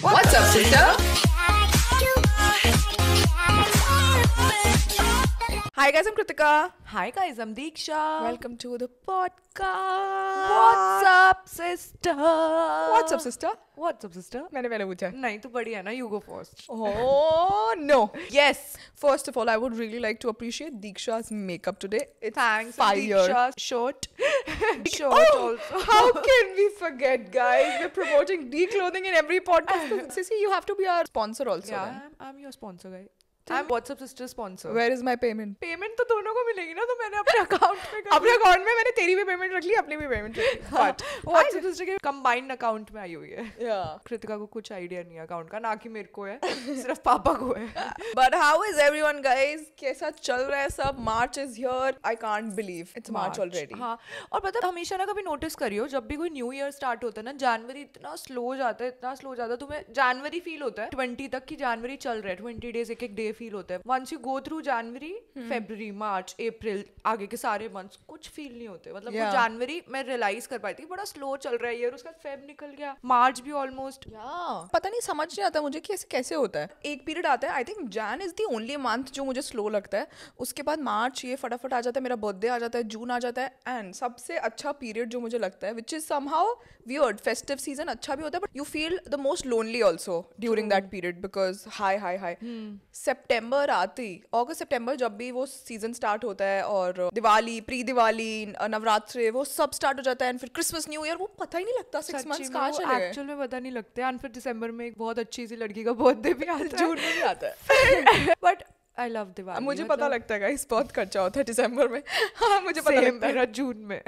What's up, sister? Hi guys, I'm Kritika. Hi guys, I'm Deeksha. Welcome to the podcast. What's up, sister? What's up, sister? What's up, sister? मैंने पहले पूछा. नहीं तो बढ़िया ना, you go first. Oh no. Yes. First of all, I would really like to appreciate Deeksha's makeup today. It's Thanks, fire. Deeksha. Short. Short Oh, also. how can we forget, guys? We're promoting declothing in every podcast. Sissy, you have to be our sponsor also. Yeah, then. I'm your sponsor, guy. I'm What's up, sister sponsor. Where is my payment? Payment तो दोनों को मिलेगी ना, तो मैंने अपने account में कर अपने अकाउंट में मैंने तेरी भी पेमेंट रख ली, अपनी भी पेमेंट रख ली. But व्हाट्स अप सिस्टर के कंबाइंड अकाउंट में आई हुई है. yeah. कृतिका को कुछ आइडिया नहीं है अकाउंट का, ना कि मेरे को है, सिर्फ पापा को है. But how is everyone, guys? कैसा चल रहा है सब? March is here. I can't believe it's March already. हाँ, और पता है हमेशा ना कभी नोटिस करियो, जब भी कोई न्यू ईयर स्टार्ट होता है ना, जनवरी इतना स्लो जाता है, इतना स्लो जाता है. तुम्हें जनवरी फील होता है 20 तक की जनवरी चल रहा है, 20 डेज एक एक डे फील होता है. वंस यू गो थ्रू जनवरी, फरवरी, मार्च, अप्रैल, आगे के सारे मंथ्स कुछ फील नहीं होते. मतलब वो जनवरी मैं रियलाइज कर पाई थी बड़ा स्लो चल रहा है ईयर, उसका फेब निकल गया, मार्च भी ऑलमोस्ट. पता नहीं, समझ नहीं आता मुझे कि ऐसे कैसे होता है. एक पीरियड आता है, I think Jain is the only month जो मुझे स्लो लगता है. उसके बाद मार्च ये फटाफट आ जाता है, मेरा बर्थडे आ जाता है, जून आ जाता है. एंड सबसे अच्छा पीरियड जो मुझे लगता है, which is somehow weird, festive season अच्छा भी होता है, but you feel the most lonely also during that period, because हाई हाई हाई सितंबर आते ही, अगस्त सितंबर जब भी वो सीजन स्टार्ट होता है, और दिवाली, प्री दिवाली, नवरात्रि, वो सब स्टार्ट हो जाता है. एंड फिर क्रिसमस, न्यू ईयर, वो पता ही नहीं लगता 6 मंथ्स कहाँ चले गए. एक्चुअल में पता नहीं लगते. एंड फिर दिसंबर में एक बहुत अच्छी सी लड़की का बर्थडे भी आता है, जून में भी आता है. But I love Diwali. मुझे पता लगता है गाइस, बहुत खर्चा होता है दिसंबर में. हाँ, मुझे पता लगता है. मेरा जून में.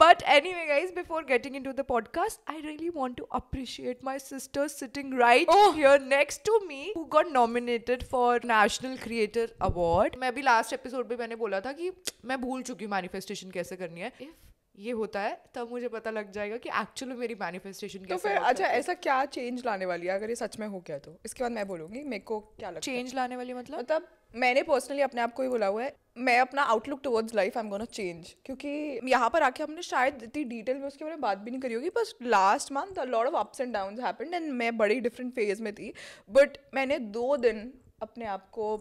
But anyway guys, before getting into the podcast, I really want to appreciate my sister sitting right here next to me, who got nominated for National Creator Award. मैं भी लास्ट एपिसोड पे मैंने बोला था कि मैं भूल चुकी हूँ मैनिफेस्टेशन कैसे करनी है. If ये होता है तब मुझे पता लग जाएगा कि एक्चुअली मेरी मैनिफेस्टेशन कैसे. तो फिर अच्छा, ऐसा क्या चेंज लाने वाली है अगर ये सच में हो गया तो? इसके बाद मैं बोलूंगी मेरे को क्या लगता है. चेंज लाने वाली मतलब मैंने पर्सनली अपने आप को ही बोला हुआ है, मैं अपना outlook towards life I am gonna change. क्योंकि यहाँ पर आके हमने शायद इतनी डिटेल में उसके बारे में बात भी नहीं करी होगी, बस last month a lot of ups and downs happened and मैं बड़ी डिफरेंट फेज में थी. बट मैंने 2 दिन अपने आप को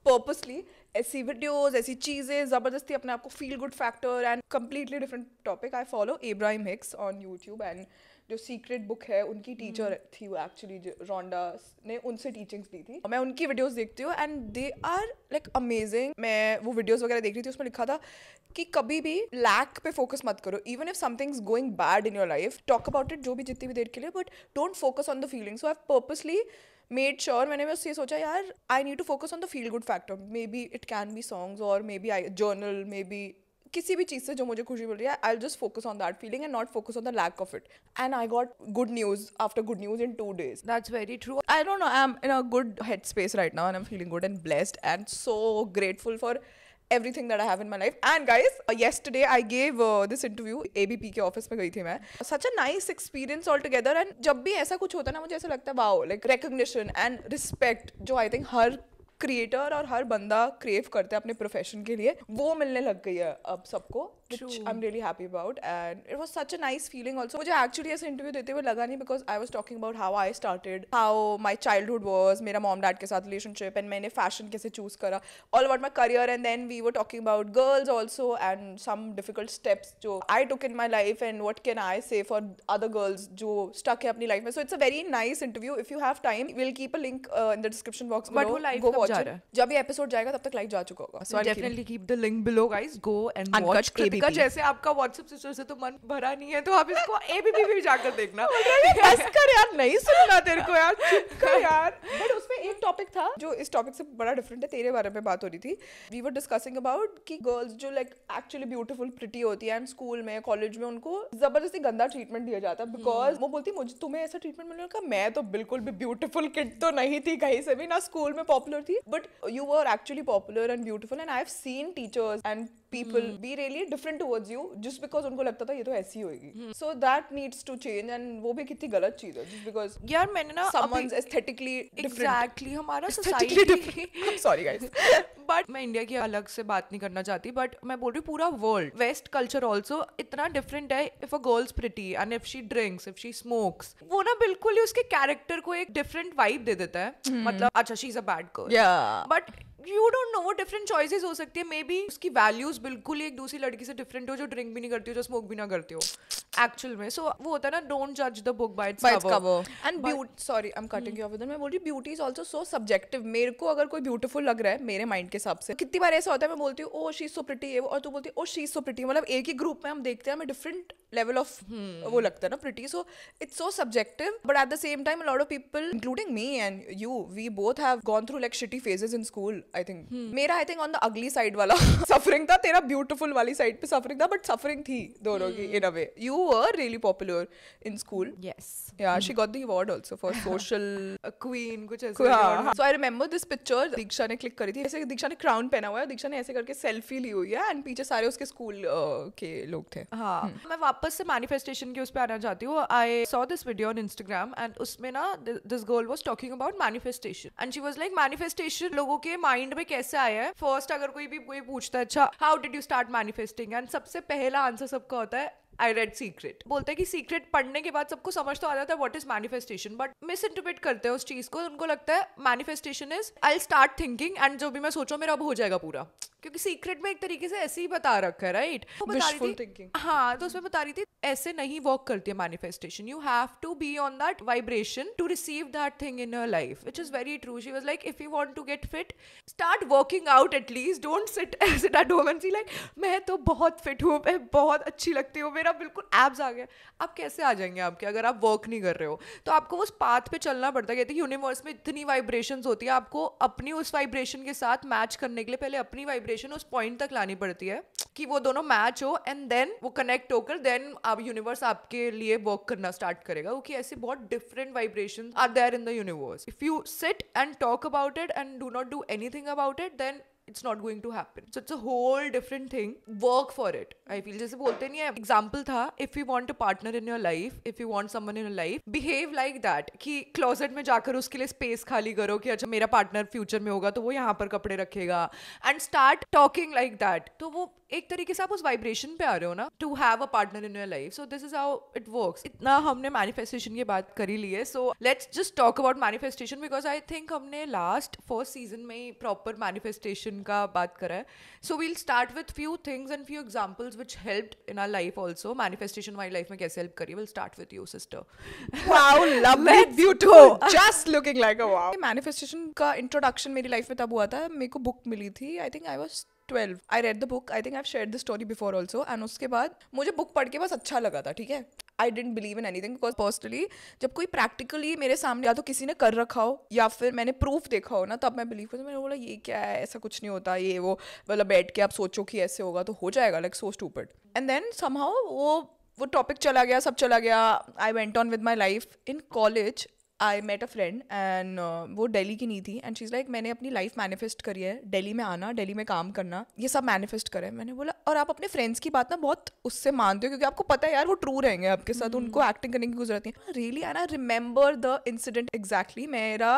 पर्पसली ऐसी वीडियोस, ऐसी चीज़ें, ज़बरदस्ती अपने आप को feel good factor and completely different topic. I follow Ibrahim Hicks on YouTube, and जो सीक्रेट बुक है उनकी टीचर थी वो, एक्चुअली रोंडा ने उनसे टीचिंग्स ली थी. मैं उनकी वीडियोस देखती हूँ and they are like amazing. मैं वो वीडियोस वगैरह देख रही थी, उसमें लिखा था कि कभी भी लैक पे फोकस मत करो. Even if something's going bad in your life, talk about it जो भी जितनी भी देर के लिए, but don't focus on the feelings. So I purposely made sure, मैंने बस ये सोचा यार, I need to focus on the feel good factor. Maybe it can be songs, और maybe I journal, maybe किसी भी चीज़ से जो मुझे खुशी मिल रही है, I will just focus on that feeling and not focus on the lack of it. And I got good news after good news in 2 days. That's very true. I don't know, I'm in a good headspace right now and I'm feeling good and blessed and so grateful for everything that I have in my life. And guys, yesterday I gave this interview, ABP के office में गई थी मैं. Such a nice experience altogether. And जब भी ऐसा कुछ होता है ना, मुझे ऐसा लगता है wow, like recognition and respect जो I think हर क्रिएटर और हर बंदा क्रेव करते हैं अपने प्रोफेशन के लिए, वो मिलने लग गई है अब सबको, which I'm really happy about. And it was such a nice feeling also. मुझे actually ऐसे इंटरव्यू देते हुए लगा नहीं, because I was talking about how I started, how my childhood was, मेरा मॉम डैड के साथ रिलेशनशिप, एंड मैंने फैशन कैसे चूज करा, all about my career. And then we were talking about girls also and some difficult steps जो I took in my life and what can I say for other girls जो stuck है अपनी life में. So it's a very nice interview. If you have time, we'll keep a link in the description box below. But वो live go watch जा it. रहा है. जब ये एपिसोड जाएगा तब तक लाइव जा चुका होगा. So definitely keep the link below guys. Go and Uncut watch. Kritika ABP. जैसे आपका WhatsApp सिस्टर से तो मन भरा नहीं है, तो आप इसको ABP भी जाकर देखना. बस कर यार, नहीं सुनना तेरे को यार, चुप कर यार. बट उसमें एक टॉपिक था जो इस टॉपिक से बड़ा डिफरेंट है, तेरे बारे में बात हो रही थी. वी वर डिस्कसिंग अबाउट कि गर्ल्स जो लाइक एक्चुअली ब्यूटीफुल प्रिटी होती है एंड स्कूल में, कॉलेज में उनको जबरदस्ती गंदा ट्रीटमेंट दिया जाता है, बिकॉज वो बोलती मुझे तुम्हें ऐसा ट्रीटमेंट मिलने का, मैं तो बिल्कुल भी ब्यूटीफुल किड तो नहीं थी कहीं से भी, ना स्कूल में पॉपुलर थी, but you were actually popular and beautiful. And I have seen teachers and people be really different towards you just because उनको लगता था ये तो ऐसी होगी. So that needs to change and वो भी कितनी गलत चीज है just because यार मैंने ना someone's aesthetically different. Exactly, हमारा Aesthetically society different. I'm sorry guys. But मैं इंडिया की अलग से बात नहीं करना चाहती, बट मैं बोल रही हूँ पूरा वर्ल्ड, वेस्ट कल्चर ऑल्सो इतना डिफरेंट है. If a girls pretty and if she drinks, if she smokes, वो ना बिल्कुल ही उसके कैरेक्टर को एक डिफरेंट वाइब दे देता है. मतलब अच्छा she is a bad girl, Yeah. But you don't no वो डिफरेंट चॉइसेस हो सकती है. मे बी उसकी वैल्यूज बिल्कुल ही एक दूसरी लड़की से डिफरेंट हो जो ड्रिंक भी नहीं करती हो, जो स्मोक भी ना करती हो एक्चुअल में. सो वो होता है ना, डोंट जज the book by it's cover. And beauty, sorry I'm cutting you off with that. मैं बोल रही beauty is also so subjective. मेरे को अगर कोई ब्यूटीफुल लग रहा है मेरे माइंड के हिसाब से, कितनी बार ऐसा होता है मैं बोलती हूँ oh she is so pretty और तू बोलती है oh she is so pretty. मतलब एक ही ग्रुप में हम देखते हैं हमें डिफरेंट लेवल ऑफ वो लगता है ना pretty. So it's so subjective but at the same time a lot of people including me and you we both have gone through like shitty phases in school. I think मेरा I think on the ugly side वाला suffering था, तेरा beautiful वाली side पे suffering था, but suffering थी दोनों की in a way. You were really popular in school. Yes. Yeah, she got the award also for social queen कुछ ऐसे. हाँ. So I remember this picture दीक्षा ने क्लिक करी थी. ऐसे दीक्षा ने क्राउन पहना हुआ है, दीक्षा ने ऐसे करके सेल्फी ली हुई है एंड पीछे सारे उसके स्कूल के लोग थे. हाँ. मैं वापस से मैनिफेस्टेशन के उस पे आना चाहती हूँ. I saw this video on Instagram and उसमें ना this girl was talking about manifestation and she was like manifestation लोगों के माइंड में कैसे आया है. फर्स्ट अगर कोई पूछता है अच्छा how did you start manifesting, and सबसे पहला आंसर सबका होता है आई रेड सीक्रेट. बोलते हैं कि सीक्रेट पढ़ने के बाद सबको समझ तो आ जाता है what is manifestation, but miss interpret करते हैं उस चीज को. उनको लगता है manifestation is I start thinking and जो भी मैं सोचूं मेरा अब हो जाएगा पूरा, क्योंकि सीक्रेट में एक तरीके से ऐसे ही बता रखा है राइट. वो बता रही थी हाँ, तो उसमें बता रही थी ऐसे नहीं वर्क करती है manifestation. You have to be on that vibration to receive that thing in your life, which is very true. She was like if you want to get fit start working out at least. Don't sit at home and see like मैं तो बहुत fit हूँ, मैं बहुत अच्छी लगती हूँ, मेरा बिल्कुल एब्स आ गया. आप कैसे आ जाएंगे आपके अगर आप वर्क नहीं कर रहे हो. तो आपको उस पाथ पे चलना पड़ता है. कहते हैं यूनिवर्स में इतनी वाइब्रेशंस होती है, आपको अपनी उस वाइब्रेशन के साथ मैच करने के लिए पहले अपनी वाइब्रेशन उस पॉइंट तक लानी पड़ती है कि वो दोनों मैच हो एंड देन वो कनेक्ट होकर देन अब यूनिवर्स आपके लिए वर्क करना स्टार्ट करेगा. क्योंकि ऐसे बहुत different vibrations are there in the universe. If you sit and talk about it and do not do anything about it then it's not going to happen. So it's a whole different thing. Work for it. I feel जैसे बोलते नहीं है example था if you want a partner in your life, if you want someone in your life, behave like that कि closet में जाकर उसके लिए space खाली करो कि अच्छा मेरा partner future में होगा तो वो यहाँ पर कपड़े रखेगा and start talking like that. तो वो एक तरीके से आप उस वाइब्रेशन पे आ रहे हो ना to have a partner in your life. So this is how it works. इतना हमने मैनिफेस्टेशन की बात करी ली है, so let's just talk about manifestation because I think हमने लास्ट फर्स्ट सीजन में ही प्रॉपर मैनिफेस्टेशन का बात करा है. So we'll start with few things and few examples which helped in our life also. Manifestation हमारी लाइफ में कैसे हेल्प करी. Will start with you sister. Wow, lovely, beautiful, just looking like a wow. Manifestation का introduction मेरी life में तब हुआ था, मेरे को बुक मिली थी. I think I was 12. I read the book. I think I've shared this story before also. And उसके बाद मुझे बुक पढ़ के बस अच्छा लगा था. ठीक है, I didn't believe in anything because personally जब कोई practically मेरे सामने या तो किसी ने कर रखा हो या फिर मैंने प्रूफ देखा हो ना तब मैं बिलीव करती. मैंने बोला ये क्या है, ऐसा कुछ नहीं होता, ये वो मतलब बैठ के आप सोचो कि ऐसे होगा तो हो जाएगा, like so stupid. And then somehow वो टॉपिक चला गया, सब चला गया. I went on with my life. In college I met a friend and वो दिल्ली की नहीं थी एंड शी इज़ लाइक मैंने अपनी लाइफ मैनिफेस्ट करी है, दिल्ली में आना, दिल्ली में काम करना, ये सब मैनिफेस्ट करें. मैंने बोला और आप अपने फ्रेंड्स की बात ना बहुत उससे मानते हो क्योंकि आपको पता है यार वो ट्रू रहेंगे आपके साथ, उनको एक्टिंग करने की जरूरत नहीं. Really and I remember the incident exactly. मेरा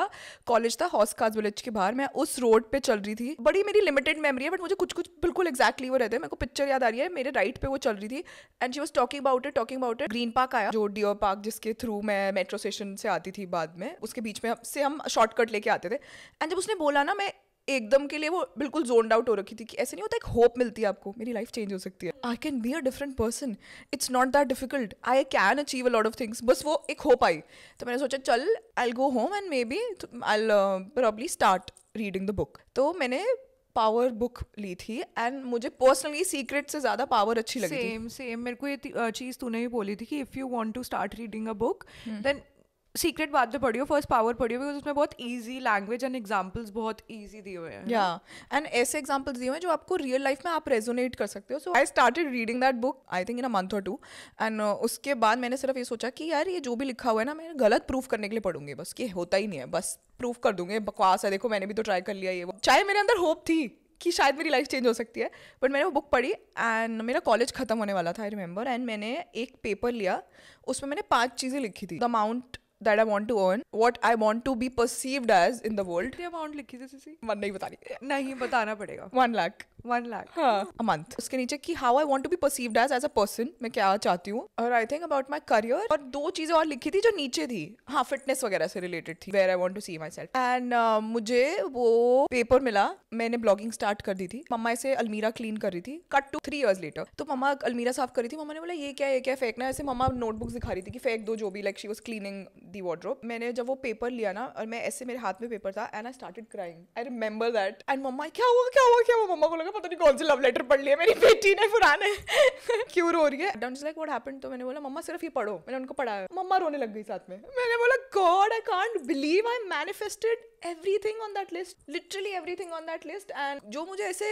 कॉलेज था हॉस्काज विलेज के बाहर, मैं उस रोड पे चल रही थी. बड़ी मेरी लिमिटेड मेमोरी है बट मुझे कुछ कुछ बिल्कुल एग्जैक्टली वो रहते हैं. मेरे को पिक्चर याद आ रही है, मेरे राइट पे वो चल रही थी and she was talking about it. Green park आया जो डियर पार्क जिसके थ्रू मैं मेट्रो स्टेशन से आती थी बाद में, उसके बीच में से हम शॉर्टकट लेके आते थे. एंड जब उसने बोला ना मैं एकदम के लिए वो बिल्कुल जोन्ड आउट हो रखी थी कि ऐसे नहीं होता, एक होप मिलती है आपको, मेरी लाइफ चेंज हो सकती है, I can be a different person, it's not that difficult, I can achieve a lot of things. बस वो एक होप आई. तो मैंने सोचा चल I will go home and maybe I will probably start reading the book. तो मैंने पावर बुक ली थी एंड मुझे पर्सनली सीक्रेट से ज्यादा पावर अच्छी लगी थी. सेम मेरे को ये चीज तूने भी बोली थी कि if you want to start reading a book then secret बाद में पढ़ियो, फर्स्ट पावर पढ़ियो बिकॉज उसमें बहुत इजी लैंग्वेज एंड एग्जांपल्स बहुत इजी दिए हुए हैं. या एंड ऐसे एग्जांपल्स दिए हुए हैं जो आपको रियल लाइफ में आप रेजोनेट कर सकते हो. So I started reading that book I think in a month और 2 एंड उसके बाद मैंने सिर्फ ये सोचा कि यार ये जो भी लिखा हुआ है ना मैं गलत प्रूफ करने के लिए पढ़ूंगी, बस कि होता ही नहीं है, बस प्रूफ कर दूंगी, बकवास है, देखो मैंने भी तो ट्राई कर लिया ये वो. चाहे मेरे अंदर होप थी कि शायद मेरी लाइफ चेंज हो सकती है. बट मैंने वो बुक पढ़ी एंड मेरा कॉलेज खत्म होने वाला था, आई रिमेंबर. एंड मैंने एक पेपर लिया, उसमें मैंने 5 चीज़ें लिखी थी. The amount that I want to earn, what I want to be perceived as in the world. क्या अमाउंट लिखी थी सीसी? मन नहीं बता रही. नहीं बताना पड़ेगा. 1 लाख. 1 लाख. हाँ, a month. उसके नीचे कि how I want to be perceived as a person, मैं क्या चाहती हूँ. और I think about my career. और 2 चीज़ें और लिखी थी जो नीचे थी. हाँ, फिटनेस वगैरह से रिलेटेड थी. Where I want to see myself. And मुझे वो पेपर मिला. मैंने ब्लॉगिंग स्टार्ट कर दी थी. मम्मा इसे अलमीरा क्लीन कर रही थी. Cut to 3 years later. तो मम्मा अलमीरा साफ कर रही थी. मम्मा ने बोला ये क्या फेंकना है. ऐसे मम्मा नोटबुक्स दिखा रही थी कि फेंक दो जो भी. Like she was cleaning the wardrobe. मैंने जब वो पेपर लिया ना और मैं ऐसे, मेरे हाथ में पेपर था and I started crying. I remember that. And mamma क्या हुआ. मम्मा को लगा पता नहीं कौन सी लव लेटर पढ़ लिया मेरी बेटी ने पुराने. क्यों रो रही है. Like what happened. तो मैंने बोला मम्मा सिर्फ ये पढ़ो. मैंने उनको पढ़ाया. मम्मा रोने लग गई साथ में. मैंने बोला God I can't believe I manifested everything on that list, literally everything on that list. and जो मुझे ऐसे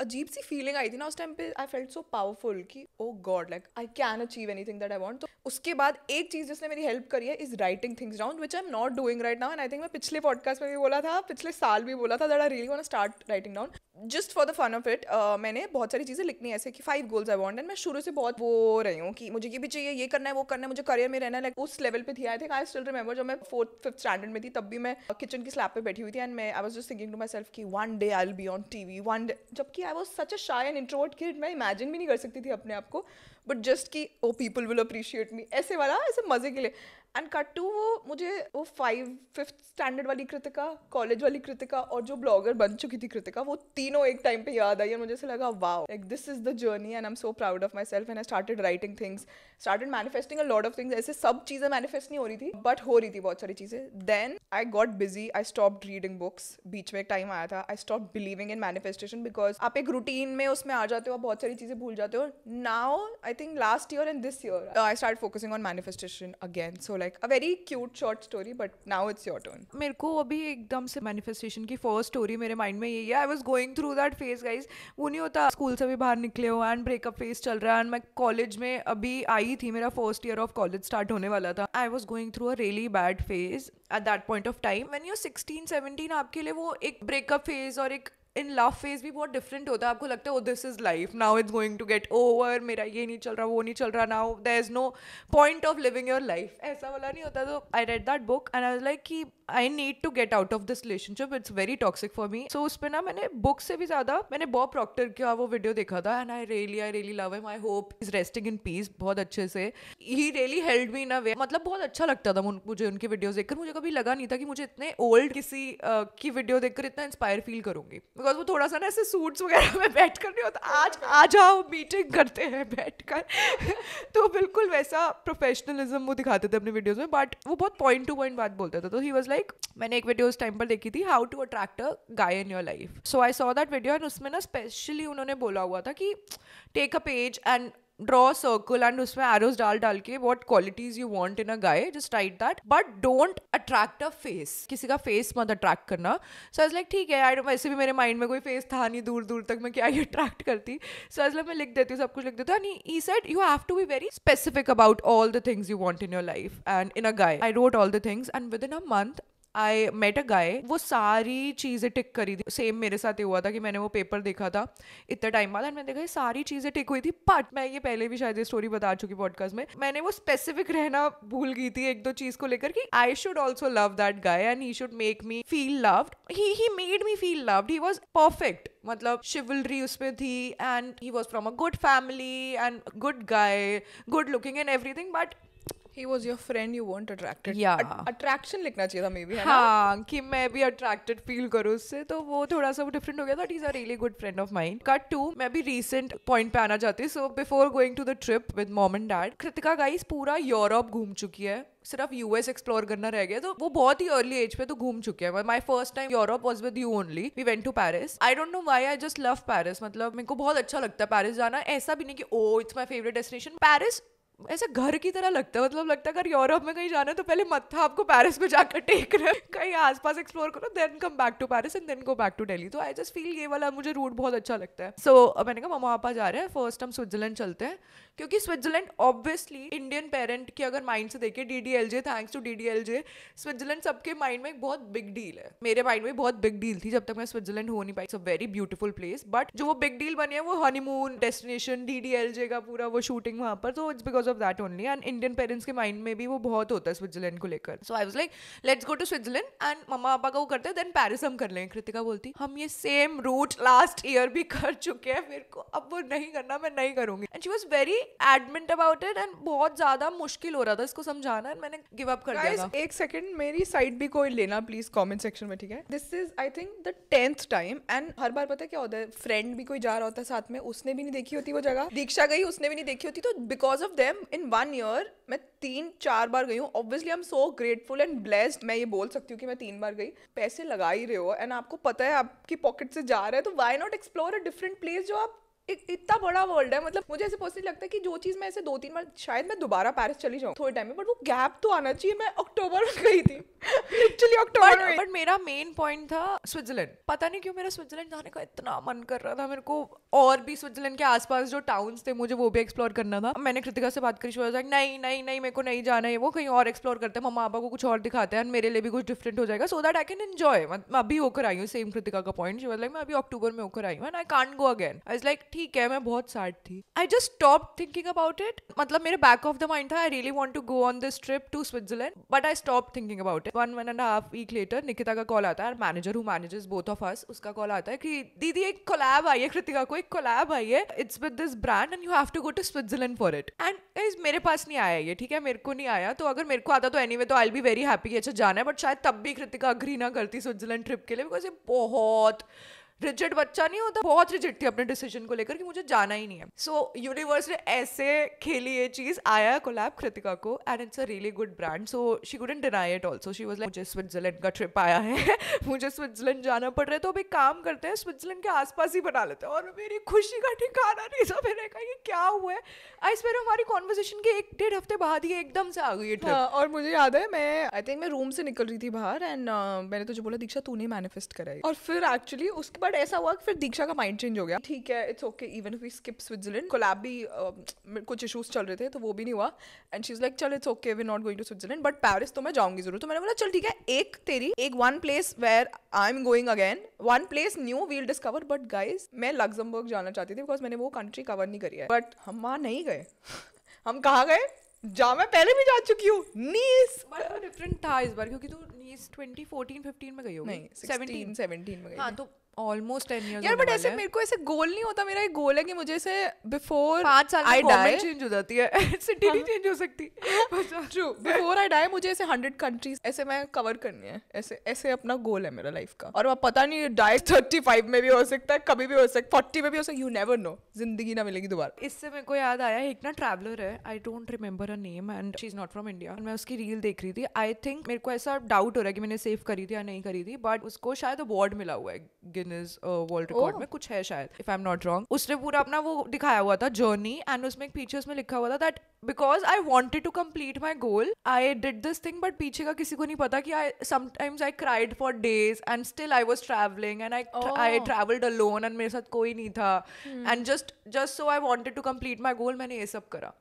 अजीब सी फीलिंग आई थी ना उस टाइम पे, I felt so powerful कि oh god, like I can achieve anything that I want. तो उसके बाद एक चीज़ जिसने मेरी हेल्प करी है is writing things down, which I'm not doing right now. and I think मैं पिछले पॉडकास्ट में भी बोला था, पिछले साल भी बोला था that I really want to start writing down just for the fun of it. मैंने बहुत सारी चीज़ें लिखनी है ऐसे कि 5 goals I want, and मैं शुरू से बहुत वो रही हूँ कि मुझे ये भी चाहिए, ये करना है, वो करना है, मुझे करियर में रहना है. लाइक उस लेवल पे थी. I think I still remember जब मैं 4th-5th स्टैंडर्ड में थी तब भी मैं किचन की स्लैब पे बैठी हुई थी एंड मैं I was just thinking to myself कि one day I will be on TV, one day. जबकि I was such a shy and introvert kid. मैं इमेजिन भी नहीं कर सकती थी अपने आप को, बट जस्ट कि ओ पीपल विल अप्रिशिएट मी, ऐसे वाला, ऐसे मजे के लिए. एंड कट टू वो मुझे वो 5th स्टैंडर्ड वाली कृतिका, कॉलेज वाली कृतिका और जो ब्लॉगर बन चुकी थी कृतिका, वो तीनों एक टाइम पे याद आई और मुझे ऐसे लगा wow, like this is the journey and I am so proud of my self. And I started writing things, started manifesting a lot of things. ऐसे सब चीज़ें मैनिफेस्ट नहीं हो रही थी बट हो रही थी बहुत सारी चीज़ें. Then I got busy, I stopped reading books. बीच में एक टाइम आया था, I stopped believing in manifestation because आप एक रूटीन में उसमें आ जाते हो, आप बहुत सारी चीज़ें भूल जाते हो. Now I think last year and this year I start focusing on manifestation again. So like a very cute short story, but now it's your turn. मेरे को अभी एकदम से मैनिफेस्टेशन की फर्स्ट स्टोरी मेरे माइंड में यही है. आई was going through that phase guys. वो नहीं होता स्कूल से भी बाहर निकले हो एंड ब्रेकअप फेज चल रहा है एंड मैं कॉलेज में अभी आई थी, मेरा first year of college start होने वाला था. I was going through a really bad phase at that point of time. When you are 16-17 आपके लिए वो एक ब्रेकअप फेज और एक इन लव फेज भी बहुत डिफरेंट होता है. आपको लगता है oh this is life, now it's going to get over, मेरा ये नहीं चल रहा, वो नहीं चल रहा, now there is no point of living your life, ऐसा वाला नहीं होता. तो I read that book and I was like कि I need to get out of this relationship, it's very toxic for me. So उस पर ना मैंने बुक से भी ज़्यादा मैंने बॉब प्रॉक्टर का वो वीडियो देखा था and I really love him. I hope is resting in peace बहुत अच्छे से. ही रियली हेल्ड मी इन अ वे, मतलब बहुत अच्छा लगता था मुझे उनके वीडियोस देखकर. मुझे कभी लगा नहीं था कि मुझे इतने ओल्ड किसी की वीडियो देखकर इतना इंस्पायर फील करूंगी, बिकॉज वो थोड़ा सा ना ऐसे सूट्स वगैरह में बैठ कर नहीं होता, आज आ जाओ मीटिंग करते हैं बैठकर. तो बिल्कुल वैसा प्रोफेशनलिज्म वो दिखाते थे अपने वीडियोस में, बट वो बहुत पॉइंट टू पॉइंट बात बोलते थे. तो ही वाज लाइक, मैंने एक वीडियो उस टाइम पर देखी थी, how to attract a guy in your life. So I saw that video and उसमें ना स्पेशली उन्होंने बोला हुआ था कि take a page and draw circle and उसमें एरोज डाल के what qualities you want in a guy, just write that, but don't attract a face. किसी का फेस मत अट्रैक्ट करना. सो आई वाज लाइक ठीक है यार, वैसे भी मेरे माइंड में कोई फेस था नहीं दूर तक, मैं क्या ही अट्रैक्ट करती. सो आई वाज लाइक मैं लिख देती हूँ, सब कुछ लिख देती हूँ. And he said you have to be very specific about all the things you want in your life and in a guy. I wrote all the things and within a month I met a guy. वो सारी चीज़ें टिक करी थी. Same मेरे साथ ये हुआ था कि मैंने वो पेपर देखा था इतने टाइम बाद एंड मैंने देखा ये सारी चीज़ें टिक हुई थी. बट मैं ये पहले भी शायद ये स्टोरी बता चुकी पॉडकास्ट में, मैंने वो स्पेसिफिक रहना भूल गई थी 1-2 चीज़ को लेकर कि I should also love that guy and he should make me feel loved. He made me feel loved. He was perfect, मतलब शिवलरी उसमें थी and he was from a good family and good guy, good looking and everything. But He was your friend, you weren't attracted. Yeah. Attraction लिखना चाहिए था may be, है ना? हाँ, कि मैं भी अट्रैक्टेड फील करूँ उससे. तो वो थोड़ा सा वो डिफरेंट हो गया था. He is a really good friend of mine. Cut to, मैं भी रीसेंट पॉइंट पे आना चाहती हूँ. So before going to the trip with mom and dad, Kritika guys पूरा यूरोप घूम चुकी है, सिर्फ यूएस एक्सप्लोर करना रह गया. तो वो बहुत ही अर्ली एज पे तो घूम चुके हैं. My first time Europe was with you only. We went to Paris. I don't know why, I just love Paris. मतलब मेरे को बहुत अच्छा लगता है पेरिस जाना. ऐसा भी नहीं कि oh it's my favourite destination. Paris ऐसे घर की तरह लगता है, मतलब लगता है अगर यूरोप में कहीं जाना है तो पहले मत्था आपको पेरिस में जाकर टेक रहे, कहीं आसपास एक्सप्लोर करो, then come back to Paris and then go back to Delhi. तो आई जस्ट फील ये वाला मुझे रूट बहुत अच्छा लगता है। सो मैंने कहा मम्मा पापा जा रहे हैं, फर्स्ट हम स्विट्जरलैंड चलते हैं, क्योंकि स्विट्जरलैंड ऑब्वियसली इंडियन पेरेंट की अगर माइंड से देखे, DDLJ, thanks to DDLJ, Switzerland सबके माइंड में एक बहुत बिग डील है। मेरे माइंड में बहुत बिग डील थी जब तक मैं स्विट्जरलैंड हो नहीं पाई। It's a very beautiful place, but जो वो बिग डील बनी है वो हनीमून डेस्टिनेशन, DDLJ का पूरा वो शूटिंग वहां पर, तो it's because of that only. And Indian parents के माइंड में भी वो बहुत होता है स्विट्जरलैंड को लेकर। So I was like let's go to Switzerland, and mamma papa का वो करते हैं, देन पेरिस हम कर लेंगे। कृतिका बोलती हम ये सेम रूट लास्ट ईयर भी कर चुके हैं, मेरे को अब वो नहीं करना, मैं नहीं करूंगी। And she was very adamant about it, and बहुत ज्यादा मुश्किल हो रहा था इसको समझाना, एंड मैंने गिव अप कर दिया था। एक सेकंड मेरी साइड भी कोई लेना प्लीज कमेंट सेक्शन में, ठीक है? This is I think the 10th time, एंड हर बार पता है क्या होता है, फ्रेंड भी कोई जा रहा होता है साथ में, उसने भी नहीं देखी होती वो जगह, दीक्षा गई उसने भी नहीं देखी होती, तो because of them in 1 year मैं 3-4 बार गई हूँ। Obviously I am so grateful and blessed, मैं ये बोल सकती हूँ कि मैं 3 बार गई। पैसे लगा ही रहे हो एंड आपको पता है आपकी पॉकेट से जा रहा है, तो why not explore a different place जो आप इतना बड़ा वर्ल्ड है। मतलब मुझे ऐसे पर्सनली लगता है कि जो चीज मैं ऐसे 2-3 बार, शायद मैं दोबारा पेरिस चली जाऊँ थोड़े टाइम में, बट वो गैप तो आना चाहिए। मैं अक्टूबर में गई थी लिटरली अक्टूबर में। बट मेरा मेन पॉइंट था स्विट्जरलैंड। पता नहीं क्यों मेरा स्विट्जरलैंड जाने का इतना मन कर रहा था मेरे को, और भी स्विट्जरलैंड के आसपास जो टाउन्स थे मुझे वो भी एक्सप्लोर करना था। मैंने कृतिका से बात करी, शी वाज लाइक नहीं नहीं नहीं मेरे को नहीं जाना है, वो कहीं और एक्सप्लोर करते हैं, मम्मा पापा को कुछ और दिखाते हैं, मेरे लिए भी कुछ डिफरेंट हो जाएगा, so that I can enjoy. मैं अभी होकर आई हूँ, सेम कृतिका का पॉइंट। शी वाज लाइक मैं अभी अक्टूबर में होकर आई हूँ and I can't go again. I was like ठीक है, मैं बहुत सैड थी। I just stop thinking about it, मतलब मेरे बैक ऑफ द माइंड था I really want to go on this trip to Switzerland, but I stop thinking about it. 1.5 week later Nikita का call आता है, manager who manages both of us, उसका call आता है कि दीदी एक कोलैब आई है, कृतिका को एक कोलैब आई है, it's with this brand and you have to go to Switzerland for it. And guys मेरे पास नहीं आया ये, ठीक है, मेरे को नहीं आया, तो अगर मेरे को आता तो एनीवे तो आई विल बी वेरी हैप्पी कि अच्छा जाना है, बट शायद तब भी कृतिका अग्री ना करती स्विट्जरलैंड ट्रिप के लिए, बिकॉज ये बहुत रिजिड बच्चा नहीं होता, बहुत रिजिड थी अपने डिसीजन को लेकर कि मुझे जाना ही नहीं है। सो यूनिवर्स ने ऐसे खेली ये चीज, आया कोलैब कृतिका को and it's a really good brand, so she couldn't deny it also. She was like मुझे स्विट्जरलैंड का ट्रिप आया है मुझे स्विट्जरलैंड जाना पड़ रहा है, तो अब एक काम करते हैं स्विट्जरलैंड के आसपास ही बना लेते हैं। और मेरी खुशी का ठिकाना नहीं था, मैंने कहा ये क्या हुआ है। आई स्वेयर हमारी कॉन्वर्सेशन के 1-1.5 हफ्ते बाद ही एकदम से आ गई ये ट्रिप। हाँ, और मुझे याद है मैं आई थिंक मैं रूम से निकल रही थी बाहर एंड मैंने तुझे बोला दीक्षा तूने मैनिफेस्ट करा है, और फिर एक्चुअली उसके बाद ऐसा हुआ कि फिर दीक्षा का माइंड चेंज हो गया। ठीक है, it's okay even if we skip Switzerland, collab भी कुछ इश्यूज चल रहे थे तो वो भी नहीं हुआ, एंड शी इज लाइक चल it's okay we not going to Switzerland, but Paris तो मैं जाऊंगी जरूर। तो मैंने बोला चल ठीक है, एक तेरी एक one place where I am going again, one place new we'll discover. But guys मैं लग्जमबर्ग जाना चाहती थी बिकॉज मैंने वो कंट्री कवर नहीं करी है, बट हम वहाँ नहीं गए। हम कहाँ गए जहाँ मैं पहले भी जा चुकी हूँ, नीस। बट वो डिफरेंट था इस बार, क्योंकि तू नीस 2014-15 में गई होगी। नहीं 17 में गई। हाँ तो ऑलमोस्ट 10 years यार बट ऐसे मेरे को ऐसे गोल नहीं होता, मेरा एक गोल है कि मुझे ऐसे बिफोर 5 साल आई में डाई गवर्नमेंट चेंज हो जाती है, सिटी नहीं चेंज हो सकती। ट्रू, बिफोर आई डाई मुझे ऐसे 100 कंट्रीज ऐसे मैं कवर करनी है, ऐसे ऐसे अपना गोल है मेरा लाइफ का। और अब पता नहीं डाई 35 में भी हो सकता है, कभी भी हो सकता है, 40 में भी हो सकता है, यू नेवर नो, जिंदगी ना मिलेगी दोबारा। इससे मेरे को याद आया, एक ना ट्रैवलर है, I don't remember her name and she is not from India, मैं उसकी रील देख रही थी। आई थिंक मेरे को ऐसा डाउट हो रहा है कि मैंने सेव करी थी या नहीं करी थी, बट उसको शायद अवार्ड मिला हुआ है गिनीज वर्ल्ड रिकॉर्ड में, कुछ है शायद, if I am not wrong. उसने पूरा अपना वो दिखाया हुआ था जर्नी, एंड उसमें एक पीछे उसमें लिखा हुआ था that because I wanted to complete my goal I did this thing, but पीछे का किसी को नहीं पता कि I sometimes I cried for days and still I was travelling and I travelled alone and मेरे साथ कोई नहीं था, and just so I wanted to complete my goal, मैंने ये सब करा।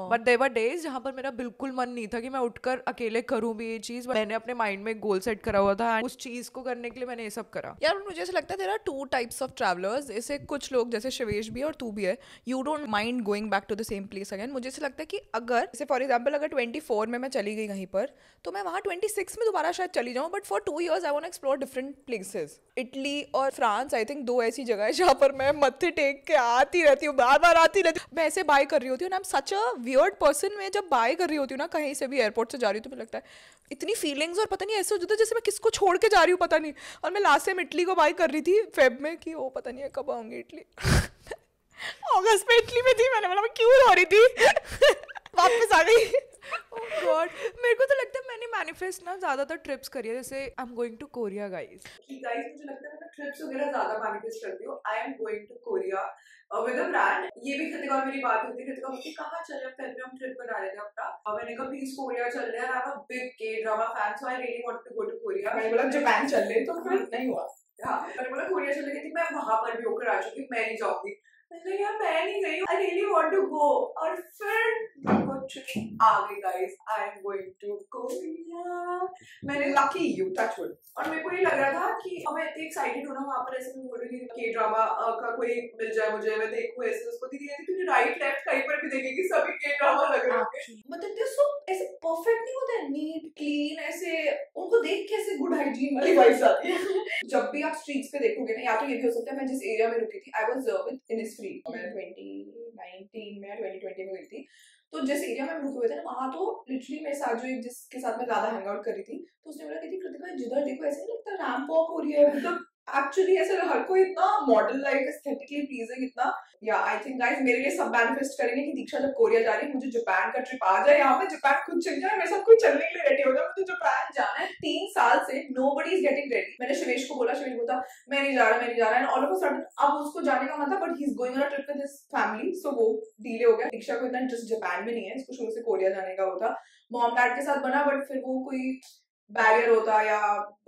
बट देयर वर डेज जहाँ पर मेरा बिल्कुल मन नहीं था कि मैं उठकर अकेले करूँ भी ये चीज, मैंने अपने माइंड में एक गोल सेट करा हुआ था, उस चीज को करने के लिए मैंने ये सब करा। यार मुझे ऐसा लगता है there are 2 types of travellers, ऐसे कुछ लोग जैसे शिवेश भी और तू भी है, you don't mind going back to the same place again. मुझे ऐसा लगता है कि अगर जैसे फॉर एग्जांपल अगर 24 में मैं चली गई कहीं पर, तो मैं वहाँ 26 में दोबारा शायद चली जाऊँ, but for 2 years I want to explore different places. Italy और फ्रांस आई थिंक 2 ऐसी जगह है जहाँ पर मैं मत्थे टेक के आती रहती हूँ, बार बार आती रहती हूँ। मैं ऐसे बाय कर रही होती हूँ ना, I am such a weird person, मैं जब बाय कर रही होती हूँ ना कहीं से भी, एयरपोर्ट से जा रही हूँ, तो मुझे लगता है इतनी फीलिंग्स, और पता नहीं ऐसे हो जाता है जैसे मैं किसको छोड़ के जा रही हूँ पता नहीं। और मैं लास्ट टाइम इटली को बाय कर रही थी फेब में कि वो पता नहीं है कब आऊंगी इटली अगस्त में इटली में थी, मैंने बोला मैं क्यों रो रही थी वापस आ गई। Oh God, मेरे को तो लगता है मैंने मैनिफेस्ट ना ज्यादातर ट्रिप्स करी है, जैसे I am going to Korea guys. Guys मुझे लगता है मैं ट्रिप्स वगैरह ज्यादा मैनिफेस्ट करती हूँ। I am going to Korea with a brand. ये भी कृतिका और मेरी बात होती है, कृतिका बोलती कहाँ चले, फिर भी हम ट्रिप बना रहे थे अपना। मैंने कहा प्लीज कोरिया चल रहे हैं, I am a big K drama fan, so I really want to go to Korea. मैंने बोला जापान चल रहे, तो फिर नहीं हुआ। हाँ, मैंने बोला कोरिया चल रही थी, मैं वहां पर भी होकर आ चुकी, मैं नहीं जाऊंगी। मैंने यार मैं नहीं गई, I really want to go. और फिर आ गई guys, I am going to Korea. मैंने लकी यू, टच वुड। और मेरे को ये लग रहा था कि मैं इतनी एक्साइटेड हूँ ना, वहाँ पर ऐसे मैं बोल रही थी के ड्रामा का कोई मिल जाए मुझे, मैं देखूँ ऐसे उसको। दीदी कहती तूने राइट लेफ्ट कहीं पर भी देखेगी सभी के ड्रामा लग रहे हैं। मतलब ये सब ऐसे परफेक्ट नहीं होता है, नीट क्लीन ऐसे, उनको देख के ऐसे गुड हाइजीन वाली वाइब्स आती है। जब भी आप स्ट्रीट्स पे देखोगे ना, या तो ये भी हो सकता है मैं जिस एरिया में रुकी थी, आई वाज विद इनिसफ्री, मैं 2019 में 2020 में गई थी, तो जिस एरिया में हम रुके हुए थे ना, वहाँ तो लिटरली मेरे साथ जो एक जिसके साथ मैं ज्यादा हैंग आउट कर रही थी, तो उसने बोला कि कृतिका जिधर देखो ऐसे नहीं लगता रैंप वॉक हो रही है, मतलब एक्चुअली ऐसे हर कोई इतना मॉडल लाइक एस्थेटिकली प्लीजिंग इतना। या आई थिंक गाइस मेरे लिए सब मैनिफेस्ट करेंगे कि दीक्षा जब कोरिया जा रही है, मुझे जापान का ट्रिप आ जाए, यहाँ पे जापान खुद चल जाए, मेरे साथ कोई चलने के लिए रेडी हो जाए, मुझे जापान जाना है। 3 साल से नोबडी इज गेटिंग रेडी। मैंने शिवेश को बोला, शिवेश बोलता मैं नहीं जा रहा, मैं नहीं जा रहा, and all of a sudden अब उसको जाने का मन था, but he is going on a trip with his family, so वो डिले हो गया। दीक्षा को इतना इंटरेस्ट जापान में नहीं है, इसको शुरू से कोरिया जाने का होता, मॉम डैड के साथ बना, बट फिर वो कोई बैरियर होता या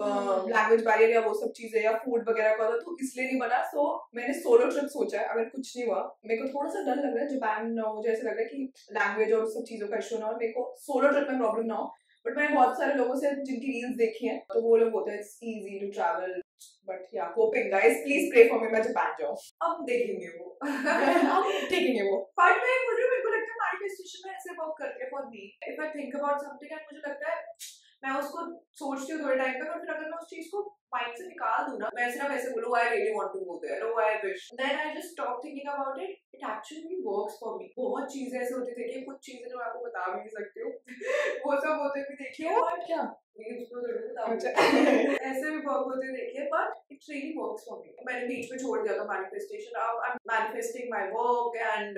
लैंग्वेज बैरियर या वो सब चीजें या फूड वगैरह का होता, तो इसलिए नहीं बना। सो मैंने सोलो ट्रिप सोचा है, अगर कुछ नहीं हुआ, मेरे को थोड़ा सा डर लग रहा है जापान, मुझे ऐसा लग रहा है कि लैंग्वेज और सब चीजों का इशू ना हो, मेरे को सोलो ट्रिप में प्रॉब्लम ना हो। बट मैंने बहुत सारे लोगों से जिनकी रील्स देखी हैं, तो वो लोग बोलते हैं it's easy to travel, but या hoping guys please pray for me, मैं जापान जाऊं। अब देखेंगे वो अब देखेंगे वो। बट मैं बोल रही हूँ, मेरे को लगता है मैनिफेस्टेशन में ऐसे वर्क करते हैं for me. If I think about something and मुझे लगता है मैं उसको सोचती हूँ थोड़े टाइम तक, और फिर अगर मैं उस चीज को माइंड से निकाल दूं ना, मैं सिर्फ ऐसे बोलूँ I really want to go there, no I wish, then I just stop thinking about it, it actually works for me. बहुत चीजें ऐसे होती थी कि कुछ चीजें जो मैं आपको बता भी नहीं सकती हूँ वो सब होते भी देखिए, और क्या ऐसे भी वर्क होते देखे, but it really works for me. मैंने बीच में छोड़ दिया था मैनिफेस्टेशन, अब I am manifesting my work and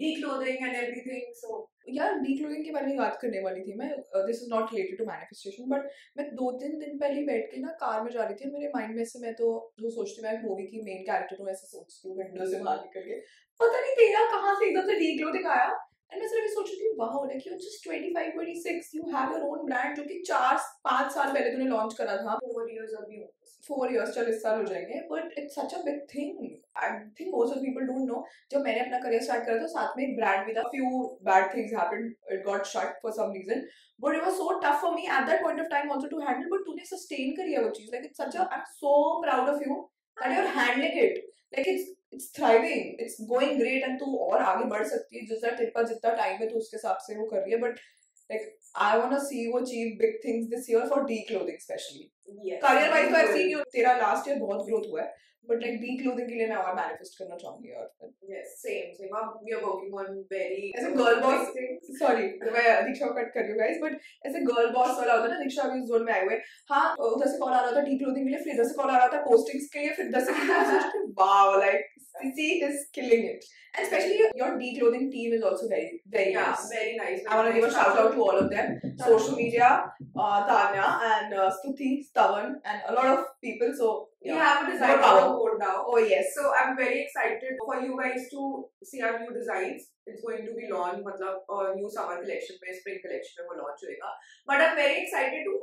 decluttering and everything. So यार डीक्लोथिंग के बारे में बात करने वाली थी मैं, this is not related to manifestation, but मैं 2-3 दिन पहले बैठ के ना कार में जा रही थी, मेरे माइंड में से मैं तो जो सोचती हूँ, मैं मूवी की मेन कैरेक्टर हूँ, ऐसे सोचती हूँ विंडो से बाहर निकल के, पता नहीं तेरा कहाँ से एकदम से डीक्लोथिंग आया। एंड मैं सिर्फ सोच रही थी wow, like you are just 25-26, you have your own brand जो कि 4-5 साल पहले तूने लॉन्च करा था। 4 इयर्स अभी 4 इयर्स, चल इस साल हो जाएंगे, but it's such a big thing. I think most of people don't know. जब मैंने अपना करियर स्टार्ट करा था, साथ में एक ब्रांड भी था, few bad things happened, it got shut for some reason, but it was so tough for me at that point of time also to handle, but तूने सस्टेन करी है वो चीज, like it's such a, I am so proud of you that you are handling it, like it's thriving, it's going great, and तू और आगे बढ़ सकती है, जितना तेरे पास जितना टाइम है तो उसके हिसाब से वो कर रही है, but like I want to see you achieve big things this year for declothing especially. Yes. Career wise तो I've seen you, तेरा last year बहुत growth हुआ है, but like declothing के लिए मैं और manifest करना चाहूंगी। और yes, same we are working on very as a girl boss, sorry मैं दीक्षा को कट कर रही हूँ guys, but ऐसे girl boss वाला होता है ना, दीक्षा अभी उस जोन में आए हुए, हाँ उधर से कॉल आ रहा था declothing के लिए, फिर इधर से कॉल आ रहा था postings के लिए, फिर इधर से wow, like Sissy is killing it. And especially your declothing team is also very nice. Very nice. I want to give a shout out to all of them. Social media, Tanya and Stuti, Stavan, and a lot of people. So we have a design board now. Oh yes. So I'm very excited for you guys to see our new designs. It's going to be launched, मतलब new summer collection में, spring collection में वो launch होएगा. But I'm very excited to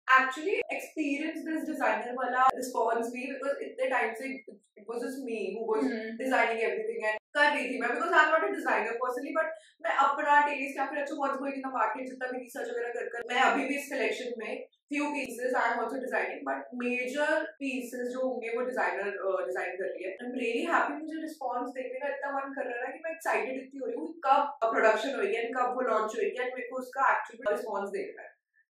actually experience this designer wala response भी, because इतने time से it was just me who was designing everything and कर रही थी मैं, because I'm not a designer personally, but मैं अपना taste या फिर अच्छा what's going in the market जितना भी research वगैरह कर मैं अभी भी इस collection में few pieces I am also designing, but major pieces जो होंगे वो designer design कर रही है। I'm really happy, मुझे response देखने का इतना मन कर रहा है कि मैं excited इतनी हो रही हूँ कब production होगी and कब वो launch होगी, and मेरे को उसका actual response देखना है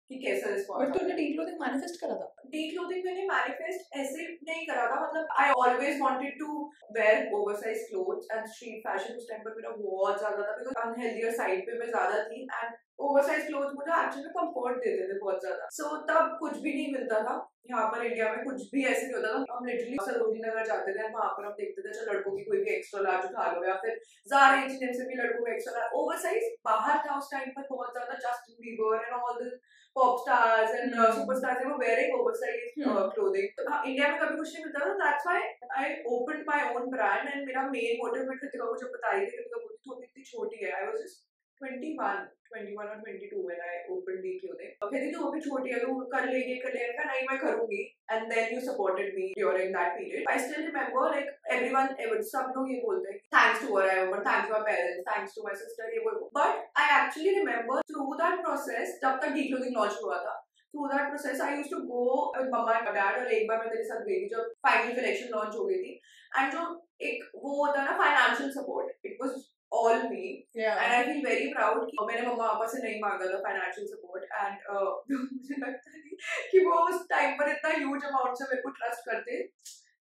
कि कैसा रिस्पॉन्स। बट तूने डीक्लोथिंग मैनिफेस्ट करा था? डीक्लोथिंग मैंने मैनिफेस्ट ऐसे नहीं करा था, मतलब I always wanted to wear oversize clothes, and street fashion उस टाइम पर मेरा बहुत ज्यादा था, बिकॉज अनहेल्दियर साइड पे मैं ज्यादा थी, एंड ओवरसाइज क्लोथ मुझे एक्चुअली कंफर्ट देते थे बहुत ज्यादा। सो तब कुछ भी नहीं मिलता था यहाँ पर इंडिया में, कुछ भी ऐसे नहीं होता था। हम लिटरली सरोजिनी नगर जाते थे, वहां पर हम देखते थे अच्छा लड़कों की कोई भी एक्स्ट्रा लार्ज उठा लो, या फिर ज़ारा H&M से भी लड़कों का एक्स्ट्रा लार्ज। ओवरसाइज बाहर था उस टाइम पर बहुत ज्यादा, Justin Bieber and all this pop stars and superstars, they were wearing oversized clothing. तो हाँ, इंडिया में कभी कुछ नहीं मिलता था. That's why I opened my own brand and मेरा main motive मैं कृतिका को जब बताई थी, कृतिका बोलती तू अभी इतनी छोटी है. I was just 21 or 22 when I opened the clothing. कहती तू अभी छोटी है, तू कर लेगी. नहीं मैं करूँगी. And then you supported me during that period. I still remember like everyone, सब लोग ये बोलते हैं thanks to her I opened, thanks to my parents, thanks to my sister, ये वो. But I actually remember through that process, जब तक declothing launch हुआ था, through that process I used to go with mama and dad. और एक बार मैं तेरे साथ गई थी जब final collection launch हो गई थी. And जो एक वो होता है ना financial support, it was all me. Yeah. And I feel very proud कि मैंने मम्मा पापा से नहीं मांगा था financial support. And मुझे लगता है कि वो उस टाइम पर इतना huge amount से मेरे को trust करते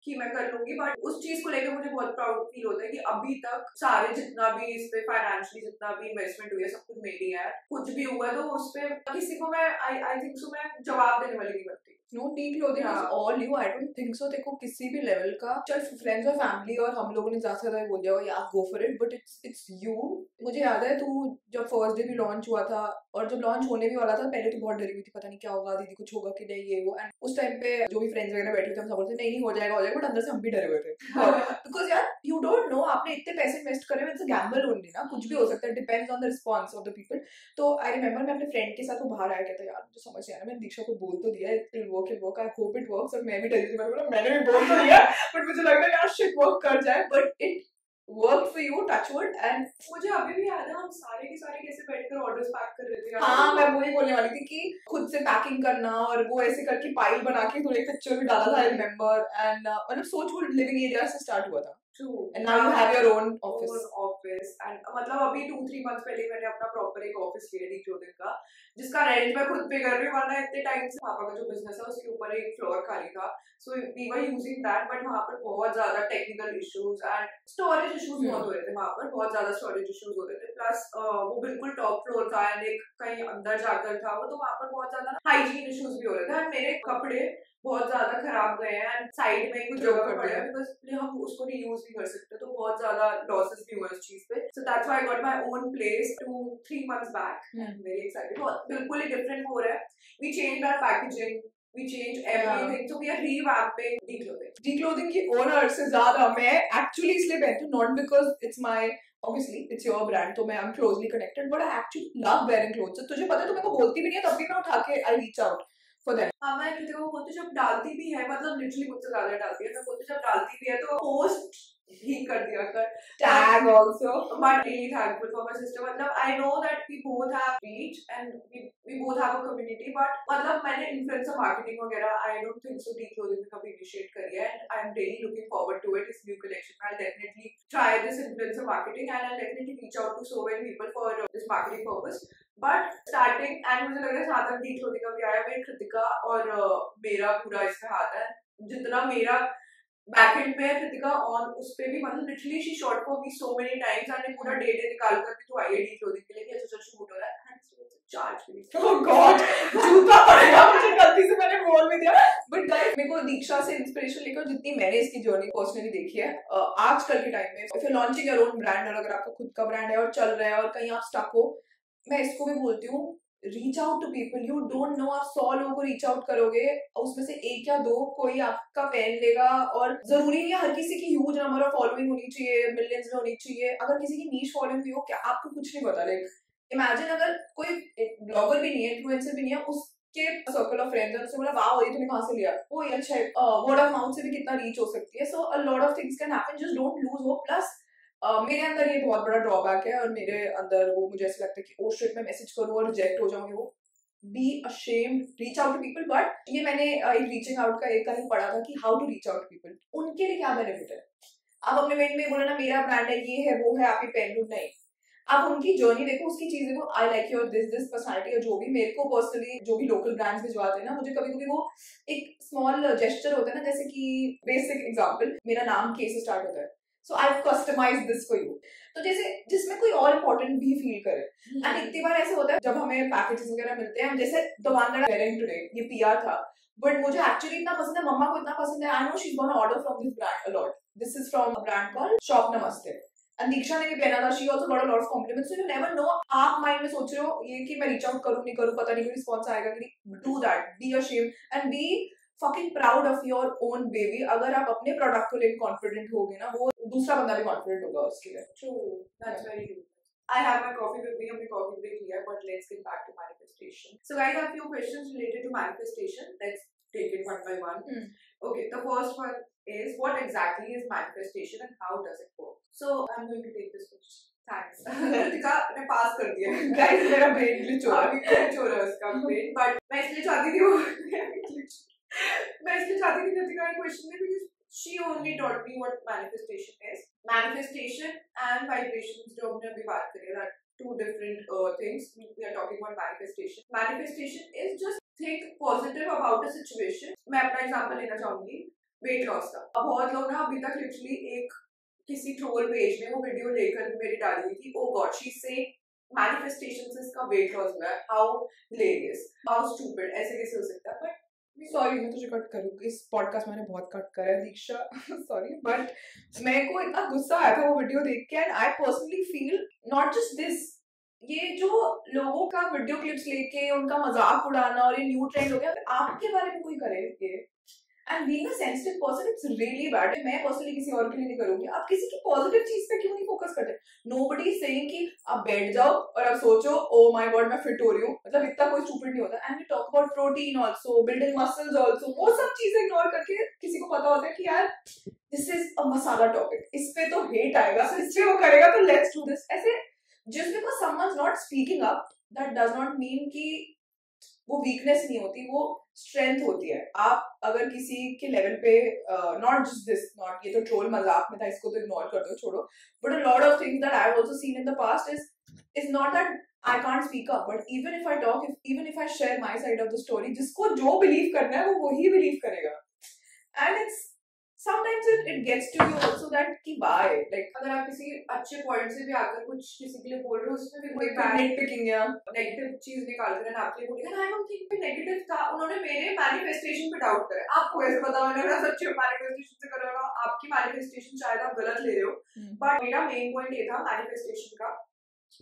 कि मैं कर लूंगी. बट उस चीज को लेकर मुझे बहुत प्राउड फील होता है कि अभी तक सारे जितना भी इस पे फाइनेंशियली जितना भी इन्वेस्टमेंट हुई है सब कुछ मेरी है. कुछ भी हुआ तो उस पे किसी को मैं आई थिंक सो मैं जवाब देने वाली नहीं बनती. No, declothing is all you. I don't think so. देखो किसी भी लेवल का चल फ्रेंड्स और फैमिली और हम लोगों ने ज्यादा ज्यादा बोल दिया यार go for it, but it's you. मुझे याद है तू जब फर्स्ट डे भी लॉन्च हुआ था और जब लॉन्च होने भी वाला था पहले तो बहुत डरी हुई थी, पता नहीं क्या होगा, दीदी कुछ होगा कि नहीं ये वो. एंड उस टाइम पे जो भी फ्रेंड्स वगैरह बैठे थे हम सब बोलते नहीं हो जाएगा बट अंदर से हम भी डरे हुए थे बिकॉज यार यू डोंट नो आपने इतने पैसे इन्वेस्ट करे, इट्स अ गैम्बल ओनली ना, कुछ भी हो सकता है, depends on the response of the people. तो आई रिमेंबर मैं अपने फ्रेंड के साथ वो बाहर आया, कहता यार मुझे समझ नहीं आ रहा, मैंने दीक्षा को बोल तो दिया it will work, I hope it works. और मैं भी डरी थी, मैंने भी बोल तो दिया बट मुझे लग रहा है यार शिट वर्क कर जाए, but it work for you, touch would. And मुझे अभी भी याद है हम सारे के सारे कैसे बैठकर ऑर्डर्स पैक कर रहे थे. हाँ मैं वही बोलने वाली थी कि खुद से पैकिंग करना और वो ऐसे करके पाइल बना के थोड़े पिक्चर भी डाला था आई रिमेम्बर. एंड मतलब सोच वो लिविंग एरिया से स्टार्ट हुआ था. True. And now you have your own office. And मतलब अभी 2-3 months पहले मैंने अपना प्रॉपर एक ऑफिस लिया declothing का, जिसका रेंट मैं खुद पे कर रही हूँ. वरना इतने टाइम से पापा का जो बिजनेस है उसके ऊपर एक फ्लोर खाली था, so we were using that. But वहाँ पर बहुत ज्यादा technical issues and storage issues बहुत हो रहे थे. वहाँ पर बहुत ज्यादा स्टोरेज इश्यूज हो रहे थे. प्लस वो बिल्कुल टॉप फ्लोर था एंड एक कहीं अंदर जाकर था वो, तो वहाँ पर बहुत ज्यादा हाइजीन इश्यूज भी हो रहे थे. एंड मेरे कपड़े बहुत ज्यादा खराब गए हैं एंड साइड में कुछ जगह पर पड़े हैं बिकॉज हम उसको नहीं यूज नहीं कर सकते, तो बहुत ज्यादा लॉसेस भी हुए इस चीज पे. So that's why I got my own place 2-3 months back and very excited. बिल्कुल ही डिफरेंट हो रहा है. We change our packaging, we change everything, so we are revamping declothing. Declothing की ओनर से ज्यादा मैं एक्चुअली इसलिए पहनती हूँ, not because it's my obviously it's your brand, तो मैं I'm closely connected, but I actually love wearing clothes. तुझे पता है तो मेरे को बोलती भी नहीं है, तब भी मैं उठा के I reach out for them. हाँ मैं कृतिका को बोलती जब डालती भी है, मतलब लिटरली मुझसे ज्यादा डालती है, मैं बोलती जब डालती भी है तो पोस्ट ही कर दिया कर, Tag also. But really thankful for my sister. मतलब I know that we both have reach and we both have a community, but मतलब मैंने influencer marketing वगैरह I don't think so declothing में कभी initiate करी है, and I'm really looking forward to it. This new collection, I'll definitely try this influencer marketing and I'll definitely reach out to so many people for this marketing purpose. But starting and मुझे लग रहा है जहाँ तक declothing का भी आया, मेरी कृतिका और मेरा पूरा इसमें हाथ है. जितना मेरा बैकएंड पे है कृतिका ऑन उस पे भी, मतलब literally she shot for me so many times and पूरा डे निकाल कर भी तो आई है declothing के लिए कि अच्छा शूट हो रहा है चार्ज भी. Oh God, जूता पड़ेगा मुझे, गलती से मैंने बोल भी दिया. बट गाइस मेरे को दीक्षा से इंस्पिरेशन लेकर जितनी मैंने इसकी जर्नी पर्सनली देखी है आजकल के टाइम में, if you launching your own brand और अगर आपका खुद का ब्रांड है और चल रहा है और कहीं आप स्टक हो, मैं इसको भी बोलती हूँ reach out to people. You don't know आप 100 लोगों को रीच आउट करोगे, उसमें से एक या दो कोई आपका पहन लेगा. और जरूरी नहीं है हर किसी की ह्यूज नंबर ऑफ फॉलोइंग होनी चाहिए, मिलियंस में होनी चाहिए. अगर किसी की नीश फॉलोइंग भी हो, क्या आपको कुछ नहीं पता. लाइक इमेजिन अगर कोई ब्लॉगर भी नहीं है, इन्फ्लुएंसर भी नहीं है, उसके सर्कल ऑफ फ्रेंड्स है, उसने बोला वाह ये तूने कहाँ से लिया, वो ये अच्छा है, वर्ड ऑफ माउथ से भी कितना रीच हो सकती है. So a lot of things can happen, just don't lose hope. Plus मेरे अंदर ये बहुत बड़ा ड्रॉबैक है और मेरे अंदर वो मुझे ऐसा लगता है कि ओ शिट मैं मैसेज करूँ और रिजेक्ट हो जाऊंगी. वो be ashamed, reach out to people. But ये मैंने एक रीचिंग आउट का एक कहीं पढ़ा था कि how to reach out people, उनके लिए क्या बेनिफिट है. आप अपने माइंड में बोले ना मेरा ब्रांड है, ये है वो है, आप ये पहन लो, नहीं. आप उनकी जर्नी देखो, उसकी चीज देखो. I like your this personality, और जो भी मेरे को पर्सनली जो भी लोकल ब्रांड्स भिजवाते हैं ना, मुझे कभी कभी वो एक स्मॉल जेस्चर होता है ना, जैसे कि बेसिक एग्जांपल मेरा नाम के से स्टार्ट होता है, सो आई कस्टमाइज दिस फॉर यू. तो जैसे जिसमें कोई और इम्पोर्टेंट भी फील करे. एंड इतनी बार ऐसा होता है जब हमें पैकेजेस वगैरह मिलते हैं, जैसे the one that I wearing today, ये पीआर था, बट मुझे एक्चुअली इतना पसंद है, मम्मा को इतना पसंद है. I know she is gonna order from this brand a lot. This is from a brand called shop Namaste. Diksha ने भी पहना था, she also got a lot of compliments, so you never know. आप माइंड में सोच रहे हो ये कि मैं रीच आउट करूं नहीं करूं, पता नहीं कोई रिस्पॉन्स आएगा कि नहीं, do that, be ashamed and be fucking proud of your own baby. अगर आप अपने प्रोडक्ट को लेकर कॉन्फिडेंट होगे ना, वो दूसरा बंदा भी कॉन्फिडेंट होगा उसके लिए. True, that's very true. I have my coffee with me, अपनी coffee break लिया है, but let's get back to manifestation. So guys, I have few questions related to manifestation. Let's take it one by one. Okay, the first one is, what exactly is manifestation and how does it work? So I'm going to take this question. Thanks. Ritika ने पास कर दिया. Guys, मेरा brain glitch हो रहा है. glitch हो रहा है उसका brain, but मैं इसलिए चाहती थी वो मैं इसलिए चाहती थी रितिका ने question में, because she only taught me what manifestation is. Manifestation and vibrations जो हमने अभी बात करी, that two different things. We are talking about manifestation. Manifestation is just think positive about a situation. मैं अपना एग्जांपल लेना चाहूंगी वेट लॉस का. अब बहुत लोग ना अभी तक लिटरली एक किसी ट्रोल पेज में वो वीडियो लेकर मेरी डाली हुई थी, ओ गॉड शी से मैनिफेस्टेशन से इसका वेट लॉस हुआ है, हाउ हिलेरियस, हाउ स्टूपिड, ऐसे कैसे हो सकता है. बट सॉरी मैं तुझे कट करूंगी, इस पॉडकास्ट मैंने बहुत कट करा है दीक्षा, सॉरी, बट मेरे को इतना गुस्सा आया था वो वीडियो देख के, and I personally feel not just this, ये जो लोगों का वीडियो क्लिप्स लेके उनका मजाक उड़ाना और ये न्यू ट्रेंड हो गया, आपके बारे में कोई करे ये, and being a sensitive person it's really bad. मैं पर्सनली किसी और के लिए नहीं करूंगी. आप किसी की पॉजिटिव चीज पे क्यों नहीं फोकस करते? नोबडी इज सेइंग कि आप बैठ जाओ और आप सोचो ओ माय गॉड मैं फिट हो रही हूँ, मतलब इतना कोई स्टूपिड नहीं होता. And we talk about protein also, building muscles also, वो सब चीजें इग्नोर करके किसी को पता होता है कि यार this is a masala topic, इस पे तो हेट आएगा, इस पे वो करेगा तो लेट्स डू दिस. ऐसे just because someone is not speaking up that does not mean कि वो वीकनेस नहीं होती, वो स्ट्रेंथ होती है. आप अगर किसी के लेवल पे नॉट जस्ट दिस, नॉट ये तो ट्रोल मजाक में था, इसको तो इग्नोर कर दो, छोड़ो, but a lot of things that I have also seen in the past is not that I can't speak up, but even if I talk, even if I share my side of the story, जिसको जो believe करना है वो वही believe करेगा. And it's sometimes it gets to you also that कि why, like अगर आप किसी अच्छे पॉइंट से भी आकर कुछ किसी के लिए बोल रहे हो, उसमें भी कोई बैड पिकिंग या नेगेटिव चीज निकाल कर आपके लिए बोलेगा, आई डोंट थिंक नेगेटिव था, उन्होंने मेरे मैनिफेस्टेशन पे डाउट करा. आपको कैसे पता मैंने सच्चे मैनिफेस्टेशन से कर रहा हूं? आपकी मैनिफेस्टेशन शायद आप गलत ले रहे हो, बट मेरा मेन पॉइंट ये था मैनिफेस्टेशन का,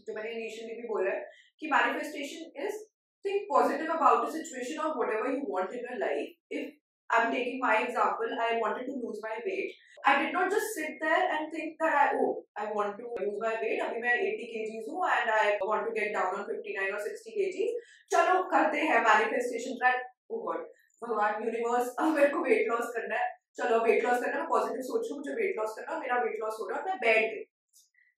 जो मैंने इनिशियली भी बोला है कि manifestation is think positive about the situation or whatever you want in your life. If I'm taking my example, I wanted to lose my weight. I did not just sit there and think that I want to lose my weight. अभी मैं 80 kgs हूँ and I want to get down on 59 or 60 kgs. चलो करते हैं manifestation, right? Oh God, भगवान universe, अब मेरे को weight loss करना है, चलो weight loss करना है, मैं positive सोच रही हूँ, मुझे weight loss करना है, मेरा weight loss हो रहा है, मैं बैठ गई.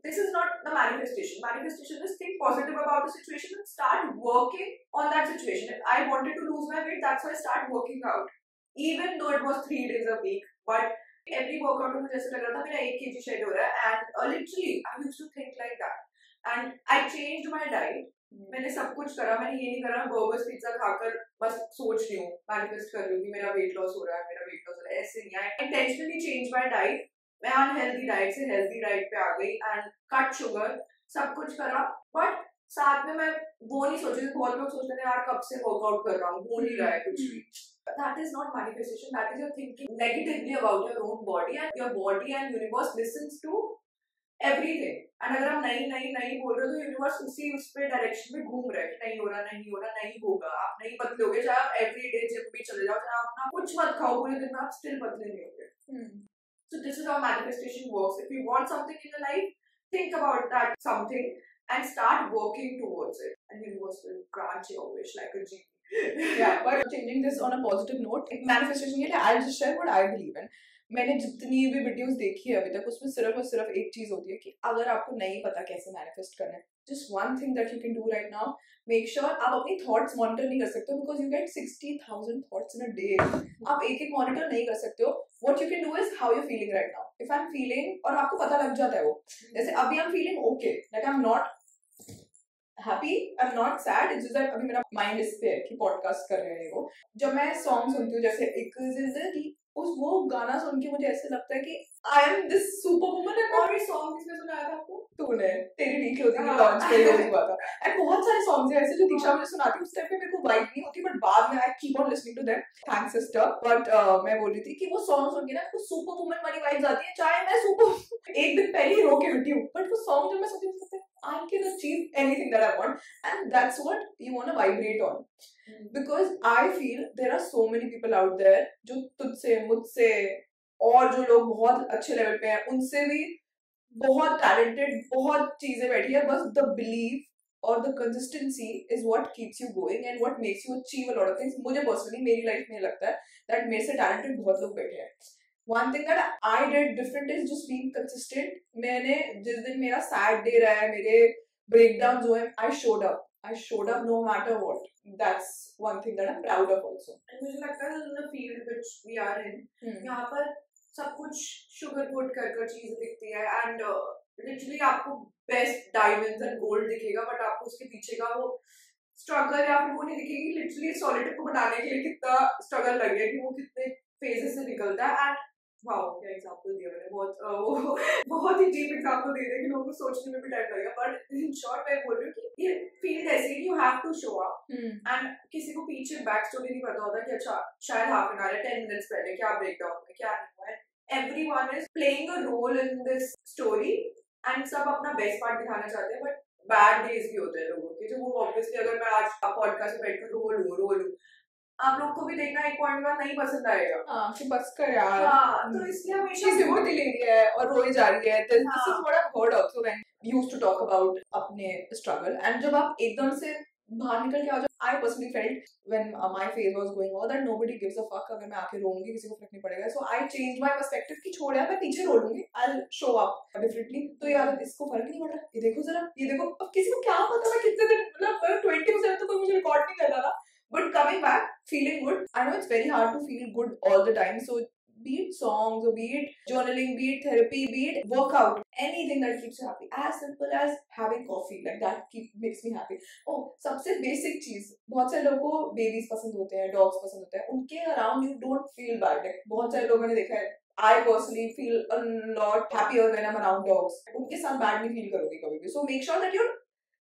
This is not the manifestation. Manifestation is think positive about the situation and start working on that situation. If I wanted to lose my weight, that's why I start working out. Even though it was 3 days a week, but every workout में जैसे लग रहा था मेरा 1 kg shed हो रहा है, and literally I used to think like that, and I changed my diet. मैंने सब कुछ करा, मैंने ये नहीं करा बर्गर्स पिज्जा खाकर बस सोच रही हूँ, मैनिफेस्ट कर रही हूँ कि मेरा वेट लॉस हो रहा है, मेरा वेट लॉस हो रहा है, ऐसे नहीं. आई इंटेंशनली चेंज माय डाइट. मैं अनहेल्दी डाइट से हेल्दी डाइट पे आ गई एंड कट शुगर, सब कुछ करा, बट साथ में मैं वो नहीं सोच रही. बहुत लोग सोचते हैं यार कब से वर्कआउट कर रहा हूँ, हो नहीं रहा है कुछ भी. That is not manifestation. That is your thinking negatively about your own body, and your body and universe listens to everything. And अगर आप नहीं बोल रहे हो तो यूनिवर्स उस पे डायरेक्शन में घूम रहा है कि नहीं हो रहा, नहीं होगा, आप नहीं पतले होगे, चाहे आप एवरीडे जिम भी चले जाओ, चाहे आप ना कुछ मत खाओ पूरे दिन में, आप स्टिल पतले नहीं होगे. So this is how manifestation works. If you want something in your life, think about that something and start working towards it, and universe will grant your wish like a genie. Yeah, but changing this on a positive note, manifestation के लिए I'll just share what I believe in. मैंने जितनी भी videos देखी है अभी तक, उसमें सिर्फ और सिर्फ एक चीज होती है कि अगर आपको नहीं पता कैसे मैनिफेस्ट करना है, just one thing that you can do right now, make sure आप अपनी थॉट्स मॉनिटर नहीं कर सकते हो, because you get 60,000 thoughts in a day. आप एक एक मॉनिटर नहीं कर सकते हो. What you can do is how you're feeling right now. If I'm feeling, और आपको पता लग जाता है वो, जैसे अभी I'm feeling okay, like I'm not happy, I'm not sad, it's just that अभी मेरा माइंड इस पे है कि पॉडकास्ट कर रहे हैं वो. जब मैं सॉन्ग सुनती हूँ, जैसे एक जिंदगी वो गाना सुन के मुझे ऐसे लगता है कि I am this super woman. और ये सॉन्ग किसने सुनाया था आपको? तूने, तेरी ठीक होती है लॉन्च पे यूज हुआ था। एंड बहुत सारे सॉन्ग्स हैं ऐसे जो दीक्षा मुझे सुनाती है, उस टाइम पे मेरे को वाइब नहीं होती, बट बाद में I keep on listening to them, thanks sister. But मैं बोल रही थी कि वो सॉन्ग सुन के ना मेरे को सुपर वुमन वाली वाइब्स आती है, चाहे मैं सुपर एक दिन पहले ही रो के हटी हूँ, बट वो सॉन्ग जब मैं सुनती हूँ I can achieve anything that I want, and that's what you want to vibrate on. Because I feel there are so many people out there जो तुझसे मुझसे और जो लोग बहुत अच्छे लेवल पे हैं उनसे भी बहुत टैलेंटेड, बहुत चीजें बैठी है, बस द बिलीव और the consistency is what keeps you going and what makes you achieve a lot of things. मुझे पर्सनली मेरी लाइफ में लगता है दैट मेरे से टैलेंटेड बहुत लोग बैठे हैं। One thing that I did different is just being consistent. मैंने जिस दिन मेरा सैड डे रहा है, मेरे ब्रेकडाउन हुए, I showed up no matter what. That's one thing that I'm proud of also. And मुझे लगता है in the field which we are in, यहाँ पर सब कुछ शुगर कोट कर चीजें दिखती है एंड लिटरली आपको बेस्ट डायमंड्स एंड गोल्ड दिखेगा, बट आपको उसके पीछे का वो स्ट्रगल या फिर वो नहीं दिखेगी लिटरली सॉलिड को बनाने के लिए कितना स्ट्रगल लग गया, कि वो कितने फेजेस से निकलता है। एंड वाओ क्या एग्जांपल दिया मैंने, बहुत ही डीप एग्जांपल दे दिया कि लोगों को सोचने में भी टाइम लगेगा, बट इन शॉर्ट मैं बोल रही हूँ कि ये फील्ड ऐसी है, you have to show up and किसी को पीछे बैक स्टोरी नहीं पता होता कि अच्छा शायद हाफ एन आवर 10 मिनट्स पहले क्या ब्रेकडाउन में क्या नहीं हुआ है। Everyone is playing a role in this story and सब अपना बेस्ट पार्ट दिखाना चाहते हैं, बट बैड डेज भी होते हैं लोगों के, जो वो ऑब्वियसली अगर मैं आज पॉडकास्ट में बैठकर रो लूं आप लोग को भी देखना एक पॉइंट बाद नहीं पसंद आएगा। हाँ कि बस कर यार। हाँ, तो इसलिए हमेशा सिंपैथी ले रही है और रोई जा रही है। This is what I've heard also when we used to talk about अपने struggle, and जब आप एकदम से बाहर निकल के आ जाओ, I personally felt when my phase was going on that nobody gives a fuck अगर मैं आके रोऊंगी किसी को फर्क नहीं पड़ेगा। So I changed my perspective कि छोड़ यार मैं पीछे रो लूंगी, I'll show up differently। तो यार इसको फर्क नहीं पड़ रहा, ये देखो जरा, ये देखो, अब किसी को क्या पता मैं कितने दिन मतलब 20% तो कोई मुझे रिकॉर्ड नहीं कर रहा था। But coming back, feeling good. I know it's very hard to feel good all the time. So be it songs, or be it journaling, be it therapy, be it workout, anything that keeps you happy. As simple as having coffee, like that makes me happy. Oh, सबसे basic चीज, बहुत सारे लोगों को babies पसंद होते हैं, dogs पसंद होते हैं, उनके around you don't feel bad. Like बहुत सारे लोगों ने देखा है, I personally feel a lot happier when I'm around dogs. उनके साथ bad नहीं feel करोगे कभी भी. So make sure that you're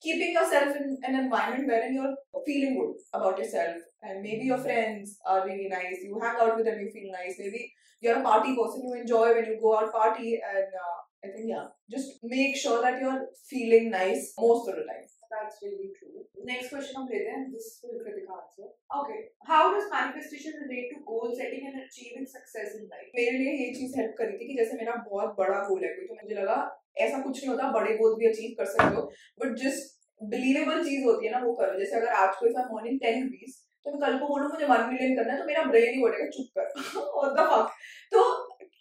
keeping yourself in an environment wherein you're feeling good about yourself, and maybe your friends are really nice, you hang out with them, you feel nice, maybe you're a party person, you enjoy when you go out party, and I think yeah, just make sure that you're feeling nice most of the time. That's really true. Next question हम लेते हैं, this will Kritika answer. Okay, how does manifestation relate to goal setting and achieving success in life? मेरे लिए ये चीज help करी थी कि जैसे मेरा बहुत बड़ा गोल है कोई, तो मुझे लगा ऐसा कुछ नहीं होता, बड़े गोल भी अचीव कर सकते हो, बट जिस बिलीवेबल चीज होती है ना वो करो। जैसे अगर आज कोई मॉर्निंग 10 रुपीज, तो मैं कल को बोलूँ मुझे 1 मिलियन करना है, तो मेरा ब्रेन ही बोलेगा चुप कर व्हाट द फक। तो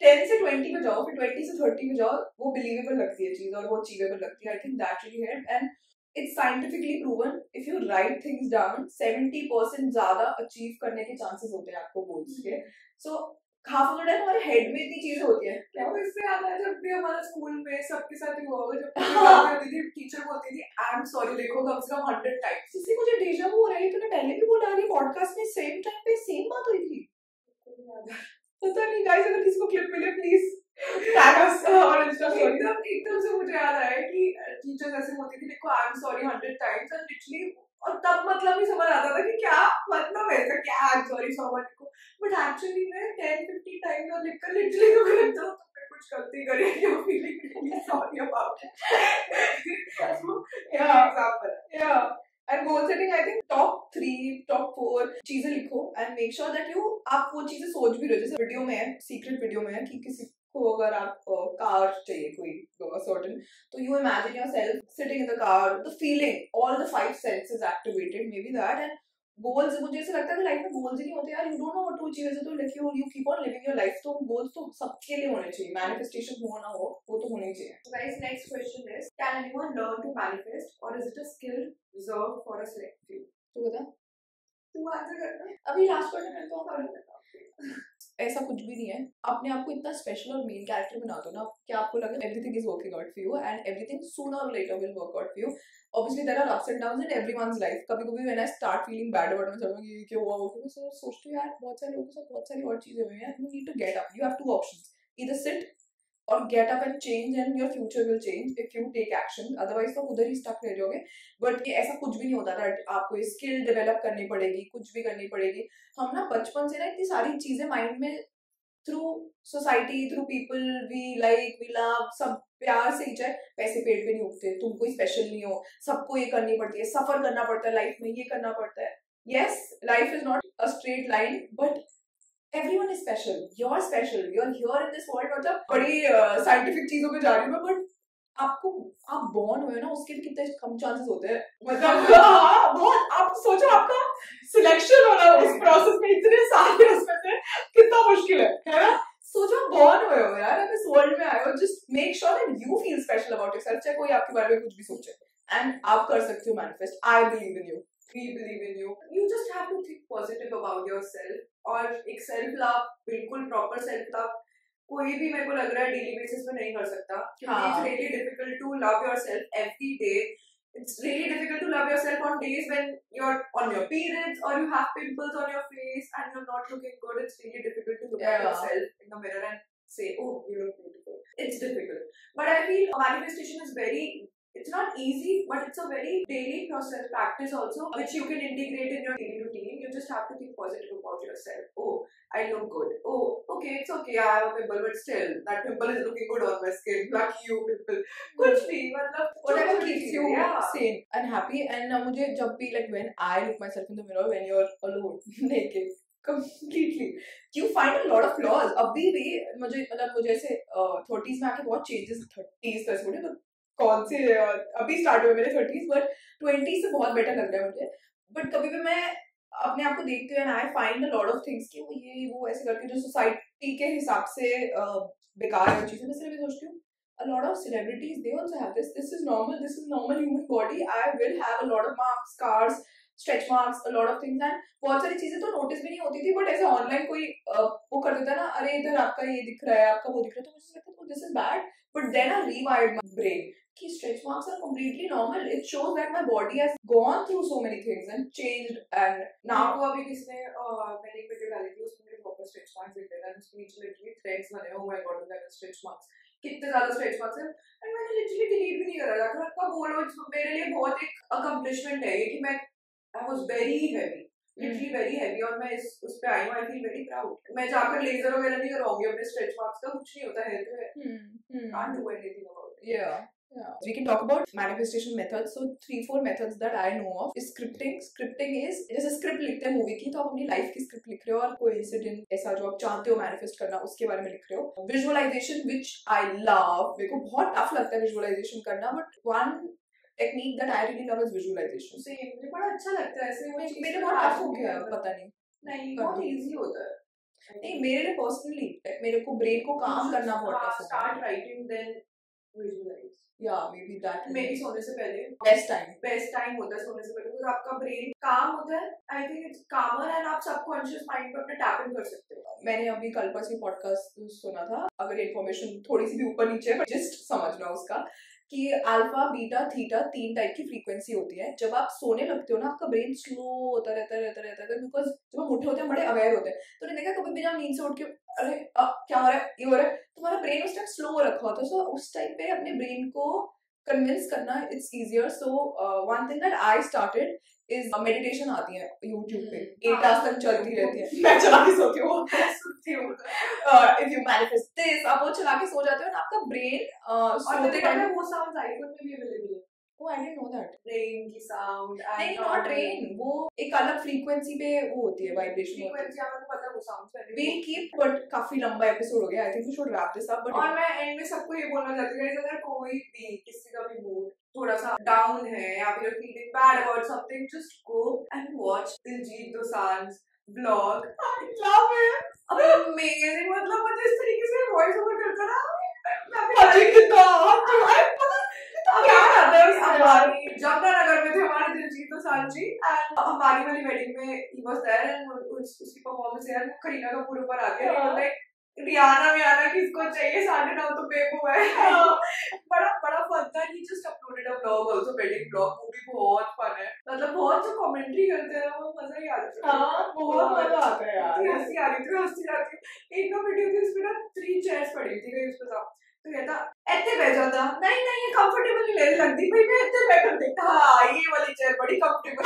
10 से 20 में जाओ, फिर 20 से 30 में जाओ, वो बिलीवेबल लगती है चीज और वो अचीवेबल लगती है। I think that really help, and it's scientifically proven, if you right things down 70% ज्यादा अचीव करने के चांसेस होते हैं आपको गोल्स के। So half of the time हमारे हेड में इतनी चीजें होती हैं। क्या वो इससे याद है जब भी हमारा स्कूल में सबके साथ हुआ होगा, जब होती थी टीचर बोलती थी आई एम सॉरी लिखो कम से कम 100 टाइम्स। किसी मुझे डेजा वो हो रहा है, तूने पहले भी बोला रही पॉडकास्ट में सेम टाइम पे सेम बात हुई थी, पता नहीं गाइस, अगर किसी को क्लिप मिले प्लीज टैग अस और इंस्टा स्टोरी। एकदम से मुझे याद आया कि टीचर्स ऐसे बोलती थी लिखो I am sorry 100 times, and literally और तब मतलब नहीं समझ आता था कि क्या मतलब है इसका, क्या I am sorry so much को, बट एक्चुअली मैं 10-50 टाइम्स और लिखकर लिटरली तो मैं लगता हूं तुमने कुछ गलती करी है, you feeling really sorry about it. या एग्जांपल या and goal setting, I think top 3 top 4 चीजें लिखो and make sure that you आप वो चीजें सोच भी रहे हो। जैसे वीडियो में है, सीक्रेट वीडियो में है कि किसी को अगर आप कार चाहिए कोई सर्टेन, तो you imagine yourself sitting in the car, the feeling, all the 5 senses activated, may be that. And goals, मुझे ऐसा लगता है कि लाइफ में गोल्स ही नहीं होते यार, you don't know what to achieve, तो like you keep on living your life. तो गोल्स तो सबके लिए होने चाहिए, मैनिफेस्टेशन हो ना हो वो तो होने ही चाहिए। Guys next question is, can anyone learn to manifest और is it a skill reserve for a select few? तो बता, तू आंसर करना। अभी लास्ट क्वेश्चन है तो आप ऐसा कुछ भी नहीं है, अपने आप को इतना स्पेशल और मेन कैरेक्टर बना दो ना कि आपको लगे everything is working out for you, and everything sooner और later will work out for you. obviously there are ups and downs in everyone's life. कभी-कभी when I start feeling bad about myself कि ये क्यों हुआ वो क्यों, मैं सोचती हूँ यार बहुत सारे लोगों के साथ बहुत सारी और चीजें हुई हैं. You need to get up. You have two options. Either sit or get up and change, and your future will change if you take action. Otherwise तो उधर ही stuck रह जाओगे. But ये ऐसा कुछ भी नहीं होता था. आपको ये skill develop करनी पड़ेगी, कुछ भी करनी पड़ेगी. हम ना बचपन से ना इतनी सारी चीजें माइंड में through society, through people we like, we love, सब प्यार से ही चाहे पैसे पेट पे नहीं उगते, तुम कोई स्पेशल नहीं हो, सबको ये करनी पड़ती है, सफर करना पड़ता है लाइफ में, ये करना पड़ता है. Yes, life is not a straight line, but everyone is special. You're special. You're here in this world. मतलब बड़ी साइंटिफिक चीजों पे जा रही हूँ मैं, बट आपको आप बॉर्न हुए ना उसके भी कितने कम चांसेस होते हैं. मतलब बहुत आप सोचो आपका सिलेक्शन होना उस प्रोसेस में इतने सारे उसमें से कितना मुश्किल है ना. सोचो बॉर्न हुए हो यार, आप इस वर्ल्ड में आए हो. Just make sure that you feel special about yourself, चाहे कोई आपके बारे में कुछ भी सोचे, एंड आप कर सकते हो manifest. I believe in you. We believe in you. You just have to think positive about yourself. और एक self love, बिल्कुल proper self love, कोई भी मेरे को लग रहा है डेली बेसिस पे नहीं कर सकता. क्योंकि it's really difficult to love yourself every day. It's really difficult to love yourself on days when you're on your periods or you have pimples on your face and you're not looking good. It's really difficult to look at yourself in the mirror and say, oh, you look beautiful. It's difficult. But I feel manifestation is it's not easy, but it's a very daily process, practice also, which you can integrate in your daily routine. You just have to think positive about yourself. Oh, I look good. Oh, okay, it's okay, I have a pimple, but still, that pimple is looking good on my skin. Lucky you, pimple. कुछ भी, मतलब whatever keeps you sane and happy. And मुझे जब भी like when I look myself in the mirror, when you're alone, naked, completely, you find a lot of flaws. अभी भी मुझे ऐसे 30s में आके बहुत changes, 30s तक छोड़े तो कौन से अभी स्टार्ट हुए मेरे 30s, बट 20s से बहुत बेटर लग रहा है मुझे. बट कभी भी मैं अपने आप को देखती हूँ and I find a lot of things कि वो ऐसे करके जो सोसाइटी के हिसाब से बेकार है चीजें, मैं सिर्फ सोचती हूँ a lot of celebrities they also have this is normal human body. I will have a lot of marks, scars, stretch marks, a lot of things, and बहुत सारी चीजें तो नोटिस भी नहीं होती थी, बट ऐसे ऑनलाइन कोई वो कर देता ना, अरे इधर आपका ये दिख रहा है, आपका वो दिख रहा है, तो मुझे लगता है this is bad. But then I rewired my brain कि stretch marks are completely normal. It shows that my body has gone through so many things and changed. And now को अभी किसने मैंने एक वीडियो डाली थी, उसमें मेरे प्रॉपर स्ट्रेच मार्क्स दिख रहे थे, उसके नीचे लिटरली थ्रेड्स बने. Oh my God, that stretch marks, कितने ज्यादा स्ट्रेच मार्क्स हैं. एंड मैंने लिटरली डिलीट भी नहीं करा था. अगर आपका बोलो, मेरे लिए बहुत एक अकम्प्लिशमेंट है ये कि मैं I was very heavy, literally very heavy, और मैं उस पे आई हूँ. I feel very proud. मैं जाकर लेजर वगैरह नहीं करवाऊंगी अपने स्ट्रेच मार्क्स का, कुछ नहीं होता है तो can't do anything about it. Yeah. We can talk about manifestation methods. So 3-4 methods that I know of is scripting. Scripting is जैसे स्क्रिप्ट लिखते हैं मूवी की, तो आप अपनी लाइफ की स्क्रिप्ट लिख रहे हो और कोई इंसिडेंट ऐसा जो आप चाहते हो मैनिफेस्ट करना उसके बारे में लिख रहे हो. विजुअलाइजेशन, which I love, मेरे को बहुत टफ लगता है विजुअलाइजेशन करना, but one technique that I really love is visualization. सही, मुझे बड़ा अच्छा लगता है ऐसे. मेरे बहुत टफ हो गया, पता नहीं बहुत इजी होता है. नहीं, मेरे लिए पर्सनली मेरे को ब्रेन को काम करना बहुत टफ है. Start writing then visualise. या मे बी दैट मेबी सोने से पहले बेस्ट टाइम होता है सोने से पहले, because आपका ब्रेन काम होता है. आई थिंक इट्स कामर एंड आप सबकॉन्शियस माइंड पे अपने टैप इन कर सकते हो. मैंने अभी कल परसों पॉडकास्ट सुना था, अगर इन्फॉर्मेशन थोड़ी सी भी ऊपर नीचे है जस्ट समझना उसका, कि अल्फा, बीटा, थीटा 3 टाइप की फ्रीक्वेंसी होती है. जब आप सोने लगते हो ना, आपका ब्रेन स्लो होता रहता है, बिकॉज जब हम उठे होते हैं बड़े अवेयर होते हैं. तो नहीं देखा कभी भी जब नींद से उठ के अरे क्या हो रहा है, ये हो रहा है, तुम्हारा ब्रेन उस टाइम स्लो रखा होता है. सो उस टाइम पे अपने ब्रेन को कन्विंस करना it's easier. So one thing that I started is meditation आती है यूट्यूब पे, 8 आवर्स तक चलती रहती है. मैं चला के सोती हूँ. इफ यू मैनिफेस्ट दिस, आप वो चला के सो जाते हो ना, आपका ब्रेन सोते टाइम वो साउंड्स आईफोन में भी अवेलेबल है. Oh, I didn't know that. Rain की साउंड. नहीं, नॉट रेन, वो एक अलग फ्रीक्वेंसी पे वो होती है, वाइब्रेशन फ्रीक्वेंसी. आपको पता है वो साउंड्स है. We'll keep, but काफी लंबा एपिसोड हो गया. I think we should wrap this up. But और मैं एंड में सबको ये बोलना चाहती हूँ, अगर कोई भी किसी का भी मूड थोड़ा सा डाउन है या फिर feeling bad about something, just go and watch Diljit Dosanjh blog. I love it. Amazing. मतलब मुझे इस तरीके से वॉइस ओवर करता ना, जमुनानगर में थे हमारे दिलजीत दोसांझ जी, एंड हमारी वाली वेडिंग में ही वाज देयर, एंड उसकी परफॉर्मेंस यार करीना कपूर ऊपर आती है, लाइक रियाना किसको चाहिए, 9:30 तो बेबू है। बड़ा फन था। He just uploaded a vlog also, wedding vlog, वो भी बहुत फन है। मतलब बहुत जो कमेंट्री करते हैं वो मजा ही आ जाता है। हाँ बहुत मजा आता है यार। हंसी आ रही थी, हंसी आती है। एक दो वीडियो थी उसमें ना 3 चेयर्स पड़ी थी कहीं उसमें था, तो कहता ऐसे बैठ जाता, नहीं नहीं ये कंफर्टेबल नहीं ले लगती भाई, मैं ऐसे बैठा देखा, हाँ ये वाली चेयर बड़ी comfortable.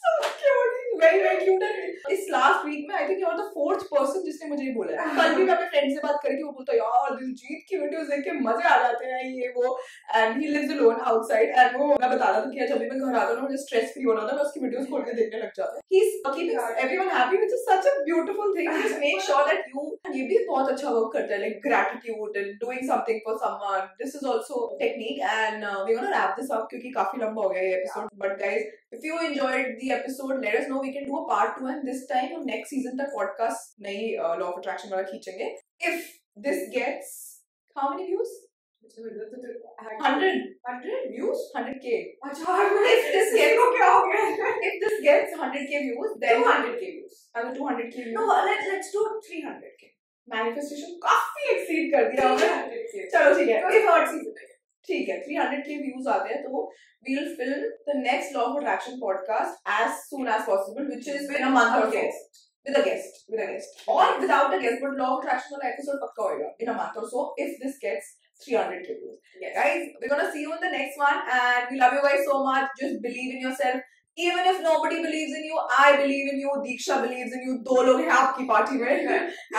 So cute, very very cute है। इस लास्ट वीक में I think you are the 4th person जिसने मुझे ये बोला है। कल भी मैं अपने फ्रेंड से बात करी थी, वो बोलता यार दिलजीत की वीडियोस देख के मजे आ जाते हैं ये वो, and he lives alone outside, and वो मैं बता रहा था कि जब भी मैं घर आता हूँ ना मुझे स्ट्रेस फ्री होना था, मैं उसकी वीडियोस खोल के देखने लग जाता हूँ। He is keeping everyone happy, which is such a beautiful thing. Just make sure that you, ये भी बहुत अच्छा वर्क करता है, like gratitude and doing something for someone, this is also technique. And we gonna wrap this up क्योंकि काफी लंबा हो गया ये episode, but guys if you enjoyed the episode, let us know, we can do a part 2, and this time हम next season तक podcast नई law of attraction वाला खींचेंगे। If this gets how many views? 100 views, 100k. अच्छा, If this gets क्या हो गया? if this gets 100k views, then 200k views. अगर 200k views, No, let's do 300k. manifestation काफी exceed कर दिया हमने। 300k. चलो ठीक है, कोई थर्ड सीजन है। ठीक है, 300k views आते हैं तो we'll film the next law of attraction podcast as soon as possible, which is in a month or so, with a guest or without a guest, but law of attraction वाला episode पक्का होएगा in a month or so if this gets 300k views. Yes. Guys, we're gonna see you in the next one, and we love you guys so much. Just believe in yourself. Even if nobody believes in you, I believe in you. Diksha believes in you. 2 लोग हैं आपकी party में,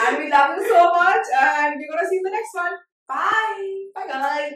and we love you so much. And we're gonna see you in the next one. Bye. Bye guys.